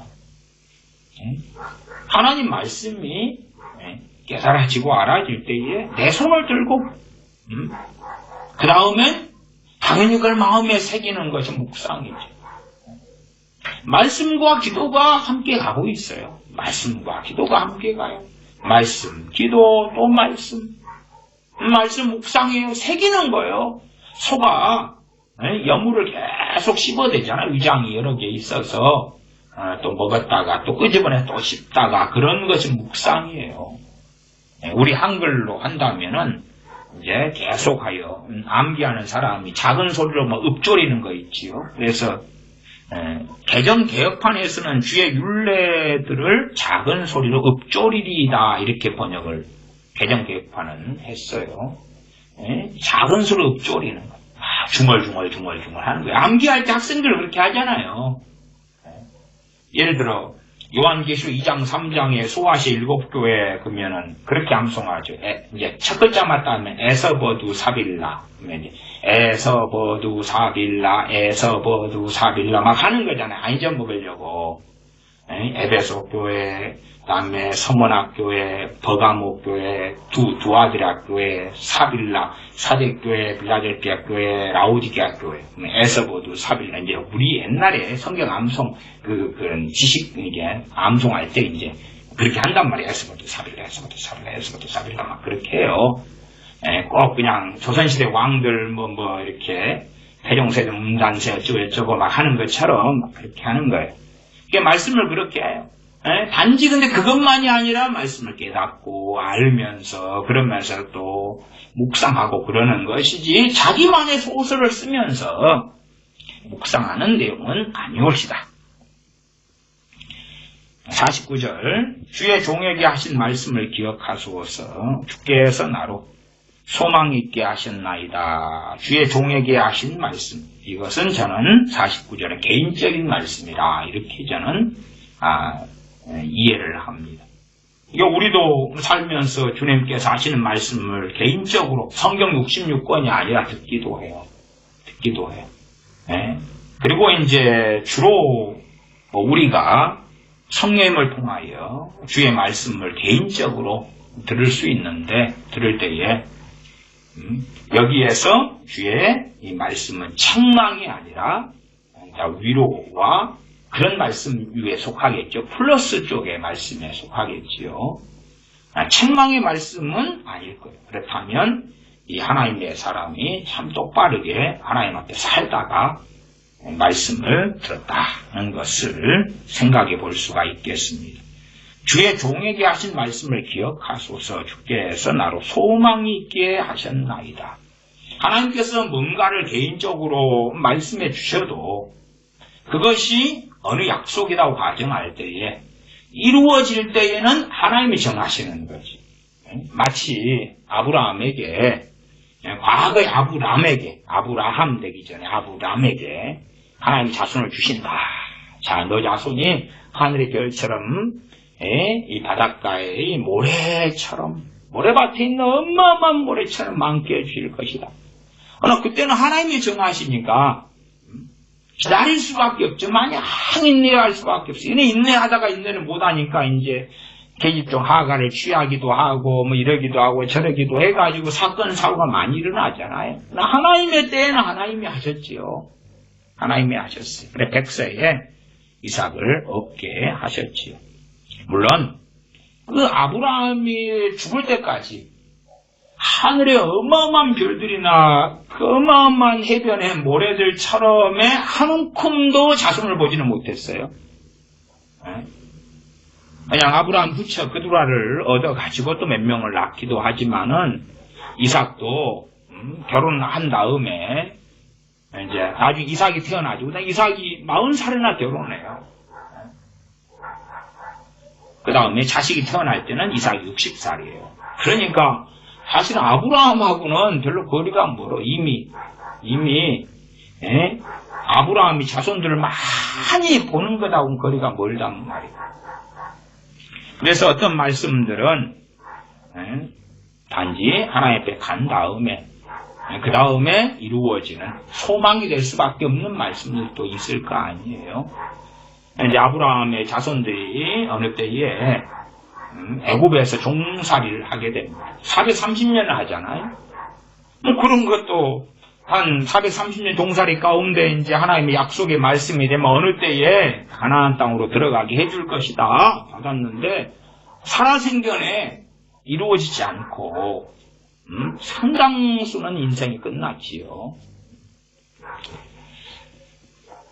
하나님 말씀이 깨달아지고 알아질 때에 내 손을 들고 그 다음에 당연히 그걸 마음에 새기는 것이 묵상이죠. 말씀과 기도가 함께 가고 있어요. 말씀과 기도가 함께 가요. 말씀, 기도, 또 말씀. 말씀 묵상이에요. 새기는 거예요. 소가 여물을 계속 씹어대잖아요. 위장이 여러 개 있어서 또 먹었다가 또 끄집어내 또 씹다가 그런 것이 묵상이에요. 우리 한글로 한다면은 이제 계속하여 암기하는 사람이 작은 소리로 뭐 읊조리는 거 있지요. 그래서 개정 개혁판에서는 주의 율례들을 작은 소리로 읊조리리다 이렇게 번역을 개정 개혁판은 했어요. 작은 소리로 읊조리는 거. 중얼중얼 하는 거예요. 암기할 때 학생들 그렇게 하잖아요. 예를 들어 요한계시록 2장 3장에 소아시 7교회 그러면은 그렇게 암송하죠. 이제 첫 글자만 따면 에서버두 사빌라 그러면 에서버두 사빌라 막 하는 거잖아요. 안 잊어먹으려고. 에베소 교회, 그다음에 서문학 교회, 버가모 교회, 두아드라 교회, 사빌라, 사덱교회, 빌라델피아 교회, 라오디게아 교회, 에서버두 사빌라. 이제 우리 옛날에 성경 암송 그런 지식 이게 암송할 때 이제 그렇게 한단 말이에요. 에서버두 사빌라 막 그렇게 해요. 꼭 그냥 조선시대 왕들 뭐 이렇게 태종세대 문단세 어쩌고 막 하는 것처럼 막 그렇게 하는 거예요. 이게 말씀을 그렇게 해요. 단지 근데 그것만이 아니라 말씀을 깨닫고 알면서 그러면서 또 묵상하고 그러는 것이지 자기만의 소설을 쓰면서 묵상하는 내용은 아니올시다. 49절 주의 종에게 하신 말씀을 기억하소서. 주께서 나로 소망 있게 하셨나이다. 주의 종에게 하신 말씀, 이것은 저는 49절의 개인적인 말씀이다, 이렇게 저는 이해를 합니다. 이거 우리도 살면서 주님께서 하시는 말씀을 개인적으로 성경 66권이 아니라 듣기도 해요. 그리고 이제 주로 우리가 성령님을 통하여 주의 말씀을 개인적으로 들을 수 있는데, 들을 때에 여기에서 주의 이 말씀은 책망이 아니라 위로와 그런 말씀 위에 속하겠죠. 플러스 쪽의 말씀에 속하겠지요. 책망의 말씀은 아닐 거예요. 그렇다면 이 하나님의 사람이 참 똑바르게 하나님 앞에 살다가 말씀을 들었다는 것을 생각해 볼 수가 있겠습니다. 주의 종에게 하신 말씀을 기억하소서. 주께서 나로 소망 있게 하셨나이다. 하나님께서 뭔가를 개인적으로 말씀해 주셔도 그것이 어느 약속이라고 가정할 때에 이루어질 때에는 하나님이 정하시는 거지. 마치 아브라함에게, 과거의 아브라함 되기 전에 아브라함에게 하나님이 자손을 주신다. 자, 너 자손이 하늘의 별처럼 이 바닷가의 모래처럼, 모래밭에 있는 어마어마한 모래처럼 많게 해주실 것이다. 그러나 그때는 하나님이 정하시니까 기다릴 수밖에 없죠. 마냥 인내할 수밖에 없어요. 인내하다가 인내를 못하니까 이제 계집종 하가를 취하기도 하고 뭐 이러기도 하고 저러기도 해가지고 사건 사고가 많이 일어나잖아요. 그러나 하나님의 때에는 하나님이 하셨지요. 하나님이 하셨어요. 그래 백세에 이삭을 얻게 하셨지요. 물론 그 아브라함이 죽을 때까지 하늘의 어마어마한 별들이나 그 어마어마한 해변의 모래들처럼의 한 움큼도 자손을 보지는 못했어요. 그냥 아브라함 부처 그두라를 얻어가지고 또 몇 명을 낳기도 하지만은 이삭도 결혼한 다음에 이제 나중에 이삭이 태어나죠. 이삭이 40살이나 결혼해요. 그 다음에 자식이 태어날 때는 이삭이 60살이에요. 그러니까 사실 아브라함하고는 별로 거리가 멀어. 이미 아브라함이 자손들을 많이 보는 것하고는 거리가 멀단 말이에요. 그래서 어떤 말씀들은 단지 하나님 앞에 간 다음에 그 다음에 이루어지는 소망이 될 수밖에 없는 말씀들도 있을 거 아니에요. 이제 아브라함의 자손들이 어느 때에 애굽에서 종살이를 하게 됩니다. 430년을 하잖아요. 뭐 그런 것도 한 430년 종살이 가운데 이제 하나님의 약속의 말씀이 되면 어느 때에 가나안 땅으로 들어가게 해줄 것이다 받았는데 살아생전에 이루어지지 않고 상당수는 인생이 끝났지요.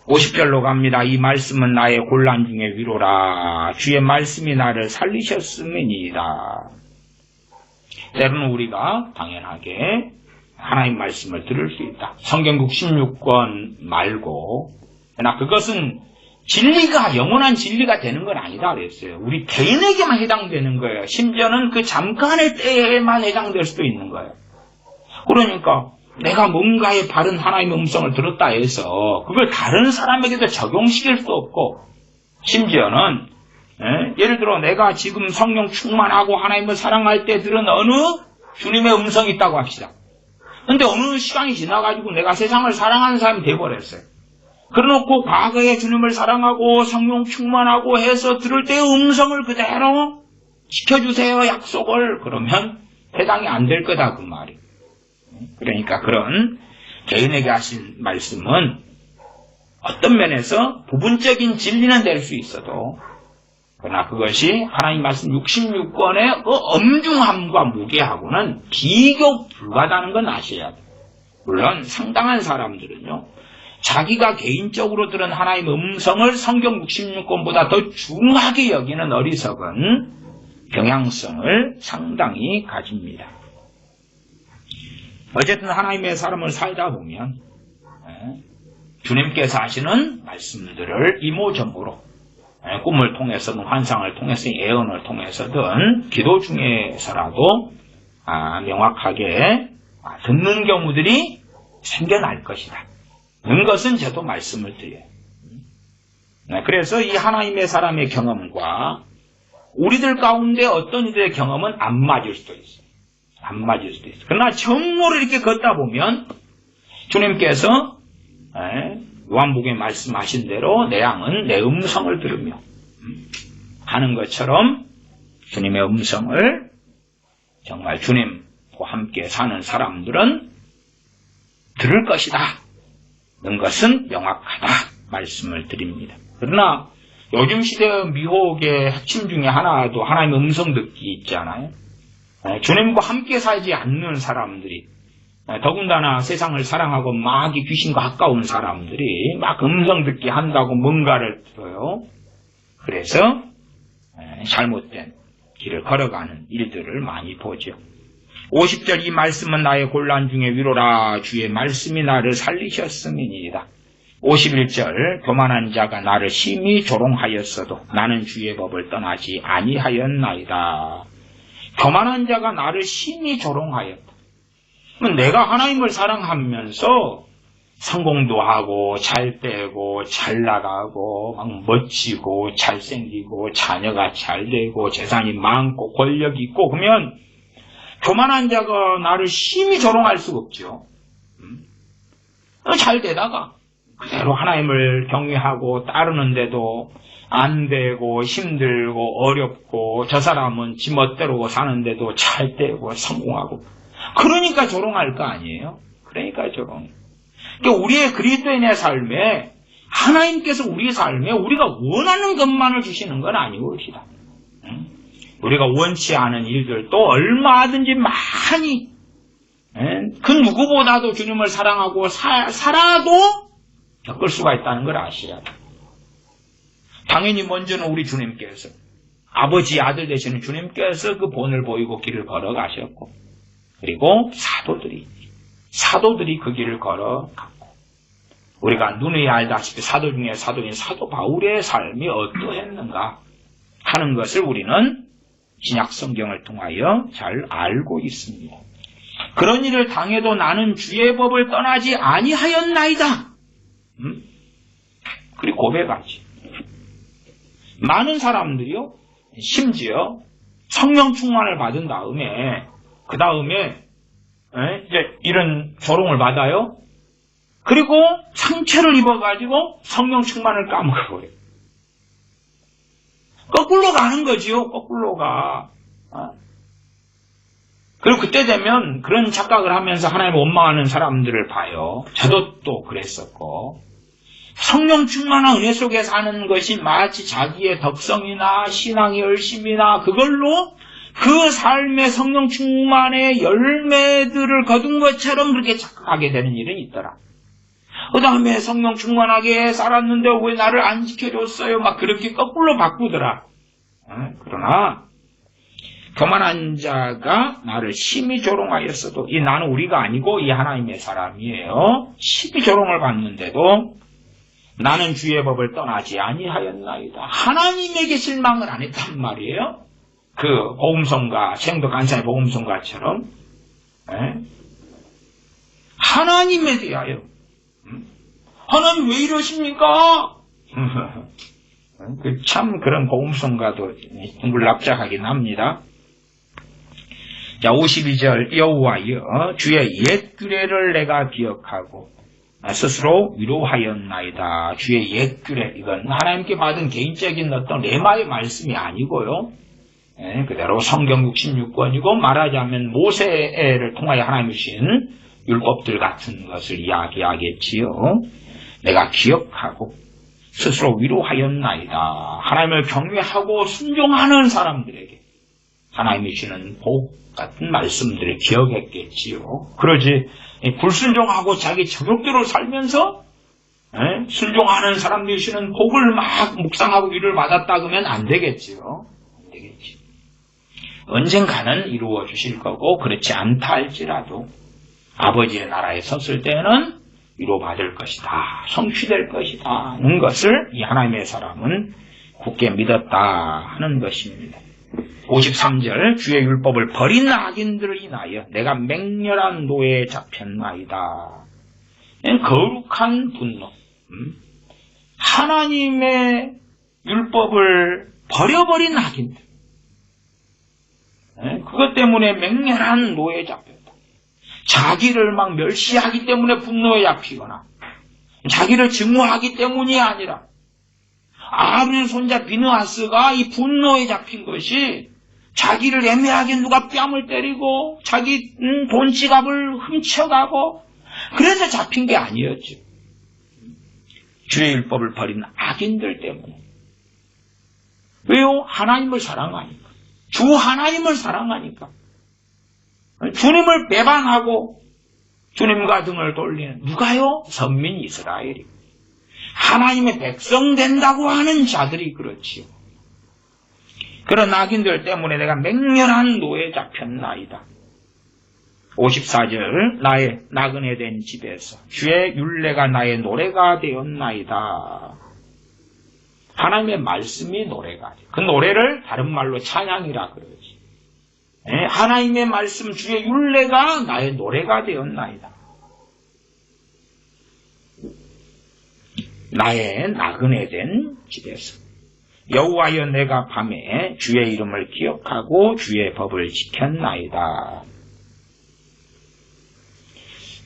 50절로 갑니다. 이 말씀은 나의 곤란 중에 위로라. 주의 말씀이 나를 살리셨음이니이다. 때로는 우리가 당연하게 하나님 말씀을 들을 수 있다. 성경 66권 말고, 그러나 그것은 진리가 영원한 진리가 되는 건 아니다 그랬어요. 우리 개인에게만 해당되는 거예요. 심지어는 그 잠깐의 때에만 해당될 수도 있는 거예요. 그러니까 내가 뭔가의 바른 하나님의 음성을 들었다 해서 그걸 다른 사람에게도 적용시킬 수 없고, 심지어는 예를 들어 내가 지금 성령 충만하고 하나님을 사랑할 때 들은 어느 주님의 음성이 있다고 합시다. 근데 어느 시간이 지나가지고 내가 세상을 사랑하는 사람이 돼버렸어요. 그래놓고 과거에 주님을 사랑하고 성령 충만하고 해서 들을 때의 음성을 그대로 지켜주세요 약속을, 그러면 해당이 안 될 거다 그 말이에요. 그러니까 그런 개인에게 하신 말씀은 어떤 면에서 부분적인 진리는 될 수 있어도, 그러나 그것이 하나님 말씀 66권의 그 엄중함과 무게하고는 비교 불가하다는 건 아셔야 돼요. 물론 상당한 사람들은요, 자기가 개인적으로 들은 하나님의 음성을 성경 66권보다 더 중하게 여기는 어리석은 경향성을 상당히 가집니다. 어쨌든 하나님의 사람을 살다 보면 주님께서 하시는 말씀들을 이모저모로 꿈을 통해서든 환상을 통해서든 예언을 통해서든 기도 중에서라도 명확하게 듣는 경우들이 생겨날 것이다. 는 것은 저도 말씀을 드려요. 그래서 이 하나님의 사람의 경험과 우리들 가운데 어떤 이들의 경험은 안 맞을 수도 있어요. 안 맞을 수도 있어요. 그러나 정모를 이렇게 걷다 보면 주님께서 요한복음에 말씀하신 대로 내 양은 내 음성을 들으며 하는 것처럼 주님의 음성을 정말 주님과 함께 사는 사람들은 들을 것이다. 는 것은 명확하다. 말씀을 드립니다. 그러나 요즘 시대의 미혹의 핵심 중에 하나도 하나님의 음성 듣기 있잖아요. 주님과 함께 살지 않는 사람들이 더군다나 세상을 사랑하고 막 귀신과 가까운 사람들이 막 음성 듣기 한다고 뭔가를 들어요. 그래서 잘못된 길을 걸어가는 일들을 많이 보죠. 50절 이 말씀은 나의 곤란 중에 위로라 주의 말씀이 나를 살리셨음이니이다. 51절 교만한 자가 나를 심히 조롱하였어도 나는 주의 법을 떠나지 아니하였나이다. 교만한 자가 나를 심히 조롱하였다. 내가 하나님을 사랑하면서 성공도 하고 잘 되고 잘 나가고 막 멋지고 잘생기고 자녀가 잘 되고 재산이 많고 권력이 있고 그러면 교만한 자가 나를 심히 조롱할 수가 없죠. 잘 되다가 그대로 하나님을 경외하고 따르는데도 안 되고 힘들고 어렵고 저 사람은 지 멋대로 사는데도 잘 되고 성공하고 그러니까 조롱할 거 아니에요? 그러니까 조롱. 그러니까 우리의 그리스도인의 삶에 하나님께서 우리 삶에 우리가 원하는 것만을 주시는 건 아니옵시다. 우리가 원치 않은 일들도 얼마든지 많이 그 누구보다도 주님을 사랑하고 살아도 겪을 수가 있다는 걸 아시라. 당연히 먼저는 우리 주님께서 아버지 아들 되시는 주님께서 그 본을 보이고 길을 걸어가셨고 그리고 사도들이 그 길을 걸어갔고 우리가 누누이 알다시피 사도 중에 사도인 사도 바울의 삶이 어떠했는가 하는 것을 우리는 신약 성경을 통하여 잘 알고 있습니다. 그런 일을 당해도 나는 주의 법을 떠나지 아니하였나이다. 그리고 고백하지. 많은 사람들이요, 심지어 성령 충만을 받은 다음에 그 다음에 이제 이런 조롱을 받아요. 그리고 상처를 입어가지고 성령 충만을 까먹어버려요. 거꾸로 가는 거지요. 거꾸로 가. 그리고 그때 되면 그런 착각을 하면서 하나님을 원망하는 사람들을 봐요. 저도 또 그랬었고 성령 충만한 은혜 속에 사는 것이 마치 자기의 덕성이나 신앙의 열심이나 그걸로 그 삶의 성령 충만의 열매들을 거둔 것처럼 그렇게 착각하게 되는 일은 있더라. 그 다음에 성령 충만하게 살았는데 왜 나를 안 지켜줬어요? 막 그렇게 거꾸로 바꾸더라. 그러나 교만한 자가 나를 심히 조롱하였어도 이 나는 우리가 아니고 이 하나님의 사람이에요. 심히 조롱을 받는데도 나는 주의 법을 떠나지 아니하였나이다. 하나님에게 실망을 안 했단 말이에요. 그 복음성가 생도 간사의 복음성가처럼 하나님에 대하여 하나님 왜 이러십니까? 참 그런 복음성가도 납작하긴 합니다. 자 52절 여호와여 주의 옛 규례를 내가 기억하고 스스로 위로하였나이다. 주의 옛 규례 이건 하나님께 받은 개인적인 어떤 레마의 말씀이 아니고요. 그대로 성경 66권이고 말하자면 모세를 통하여 하나님이 주신 율법들 같은 것을 이야기하겠지요. 내가 기억하고 스스로 위로하였나이다. 하나님을 경외하고 순종하는 사람들에게 하나님이 주는 복 같은 말씀들을 기억했겠지요. 그러지 불순종하고 자기 저격대로 살면서 순종하는 사람 되시는 복을 막 묵상하고 위를 받았다 그러면 안 되겠지요. 안 되겠지. 언젠가는 이루어 주실 거고 그렇지 않다 할지라도 아버지의 나라에 섰을 때는 위로받을 것이다. 성취될 것이다. 하는 것을 이 하나님의 사람은 굳게 믿었다 하는 것입니다. 53절 주의 율법을 버린 악인들을 인하여 내가 맹렬한 노예에 잡혔나이다. 거룩한 분노. 하나님의 율법을 버려버린 악인들. 그것 때문에 맹렬한 노예에 잡혔다. 자기를 막 멸시하기 때문에 분노에 잡히거나 자기를 증오하기 때문이 아니라 아론의 손자 비느하스가 이 분노에 잡힌 것이 자기를 애매하게 누가 뺨을 때리고 자기 돈 지갑을 훔쳐가고 그래서 잡힌 게 아니었죠. 주의 율법을 버린 악인들 때문에. 왜요? 하나님을 사랑하니까. 주 하나님을 사랑하니까. 주님을 배반하고 주님과 등을 돌리는 누가요? 선민 이스라엘이. 하나님의 백성 된다고 하는 자들이 그렇지요. 그런 악인들 때문에 내가 맹렬한 노예에 잡혔나이다. 54절 나의 나그네 된 집에서 주의 율례가 나의 노래가 되었나이다. 하나님의 말씀이 노래가 돼. 그 노래를 다른 말로 찬양이라 그러지. 하나님의 말씀 주의 율례가 나의 노래가 되었나이다. 나의 나그네 된 집에서 여호와여 내가 밤에 주의 이름을 기억하고 주의 법을 지켰나이다.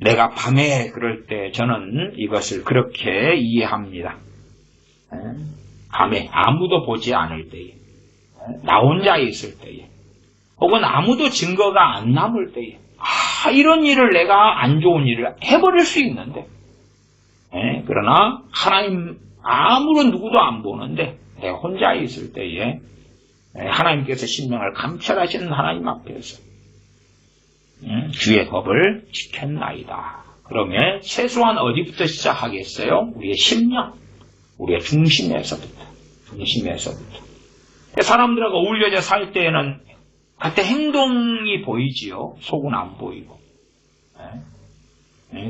내가 밤에 그럴 때 저는 이것을 그렇게 이해합니다. 밤에 아무도 보지 않을 때에, 나 혼자 있을 때에, 혹은 아무도 증거가 안 남을 때에, 이런 일을 내가 안 좋은 일을 해버릴 수 있는데, 그러나 하나님 아무런 누구도 안 보는데 내가 혼자 있을 때에 하나님께서 신명을 감찰하시는 하나님 앞에서 주의 법을 지켰나이다. 그러면 최소한 어디부터 시작하겠어요? 우리의 심령, 우리의 중심에서부터. 사람들하고 어울려져 살 때에는 그때 행동이 보이지요. 속은 안 보이고.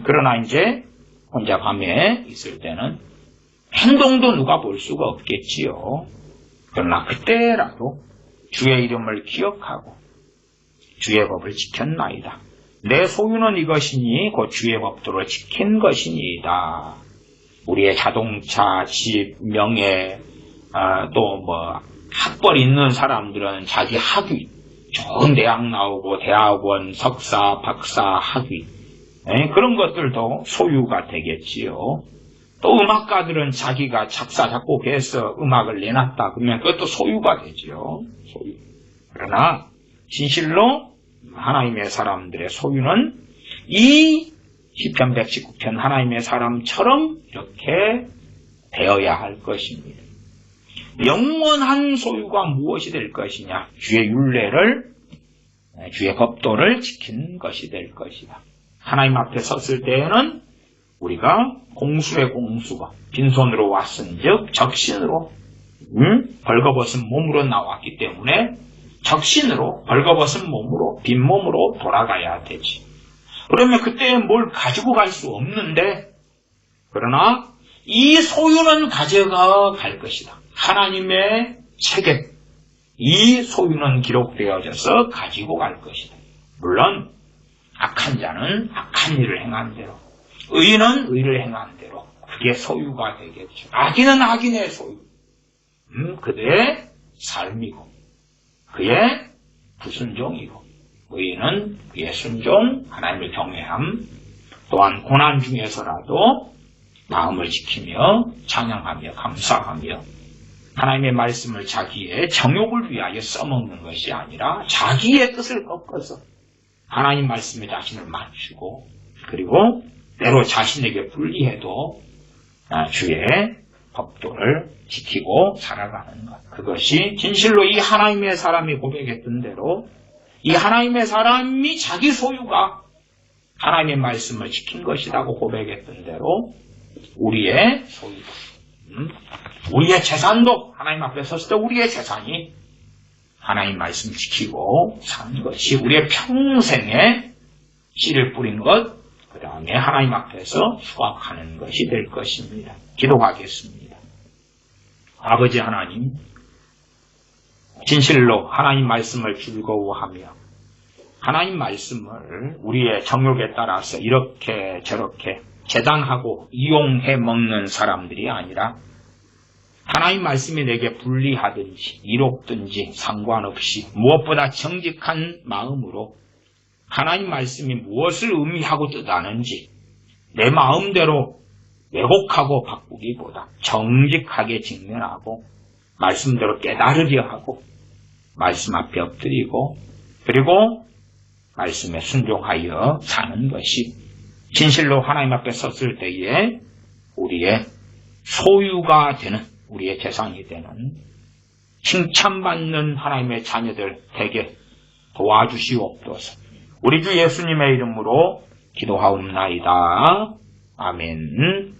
그러나 이제 혼자 밤에 있을 때는 행동도 누가 볼 수가 없겠지요. 그러나 그때라도 주의 이름을 기억하고 주의 법을 지켰나이다. 내 소유는 이것이니 곧 주의 법도를 지킨 것이니이다. 우리의 자동차, 집, 명예, 또 학벌 있는 사람들은 자기 학위, 좋은 대학 나오고 대학원, 석사, 박사, 학위, 그런 것들도 소유가 되겠지요. 또 음악가들은 자기가 작사, 작곡해서 음악을 내놨다 그러면 그것도 소유가 되지요. 소유. 그러나 진실로 하나님의 사람들의 소유는 이 시편 119편 하나님의 사람처럼 이렇게 되어야 할 것입니다. 영원한 소유가 무엇이 될 것이냐? 주의 율례를, 주의 법도를 지킨 것이 될 것이다. 하나님 앞에 섰을 때에는 우리가 공수의 공수가 빈손으로 왔은즉 적신으로 벌거벗은 몸으로 나왔기 때문에 적신으로 벌거벗은 몸으로 빈 몸으로 돌아가야 되지. 그러면 그때 뭘 가지고 갈 수 없는데 그러나 이 소유는 가져가 갈 것이다. 하나님의 책에 이 소유는 기록되어져서 가지고 갈 것이다. 물론 악한 자는 악한 일을 행한 대로 의인은 의를 행한 대로 그게 소유가 되겠죠. 악인은 악인의 소유. 그들의 삶이고 그의 불순종이고 의인은 그의 순종, 하나님을 경외함, 또한 고난 중에서라도 마음을 지키며 찬양하며 감사하며 하나님의 말씀을 자기의 정욕을 위하여 써먹는 것이 아니라 자기의 뜻을 꺾어서 하나님 말씀에 자신을 맞추고 그리고 때로 자신에게 불리해도 주의 법도를 지키고 살아가는 것. 그것이 진실로 이 하나님의 사람이 고백했던 대로 이 하나님의 사람이 자기 소유가 하나님의 말씀을 지킨 것이라고 고백했던 대로 우리의 소유다. 우리의 재산도 하나님 앞에 섰을 때 우리의 재산이 하나님 말씀 지키고 사는 것이 우리의 평생의 씨를 뿌린 것, 그 다음에 하나님 앞에서 수확하는 것이 될 것입니다. 기도하겠습니다. 아버지 하나님, 진실로 하나님 말씀을 즐거워하며 하나님 말씀을 우리의 정욕에 따라서 이렇게 저렇게 재단하고 이용해 먹는 사람들이 아니라 하나님 말씀이 내게 불리하든지 이롭든지 상관없이 무엇보다 정직한 마음으로 하나님 말씀이 무엇을 의미하고 뜻하는지 내 마음대로 왜곡하고 바꾸기보다 정직하게 직면하고 말씀대로 깨달으려 하고 말씀 앞에 엎드리고 그리고 말씀에 순종하여 사는 것이 진실로 하나님 앞에 섰을 때에 우리의 소유가 되는 우리의 재산이 되는 칭찬받는 하나님의 자녀들 되게 도와주시옵소서. 우리 주 예수님의 이름으로 기도하옵나이다. 아멘.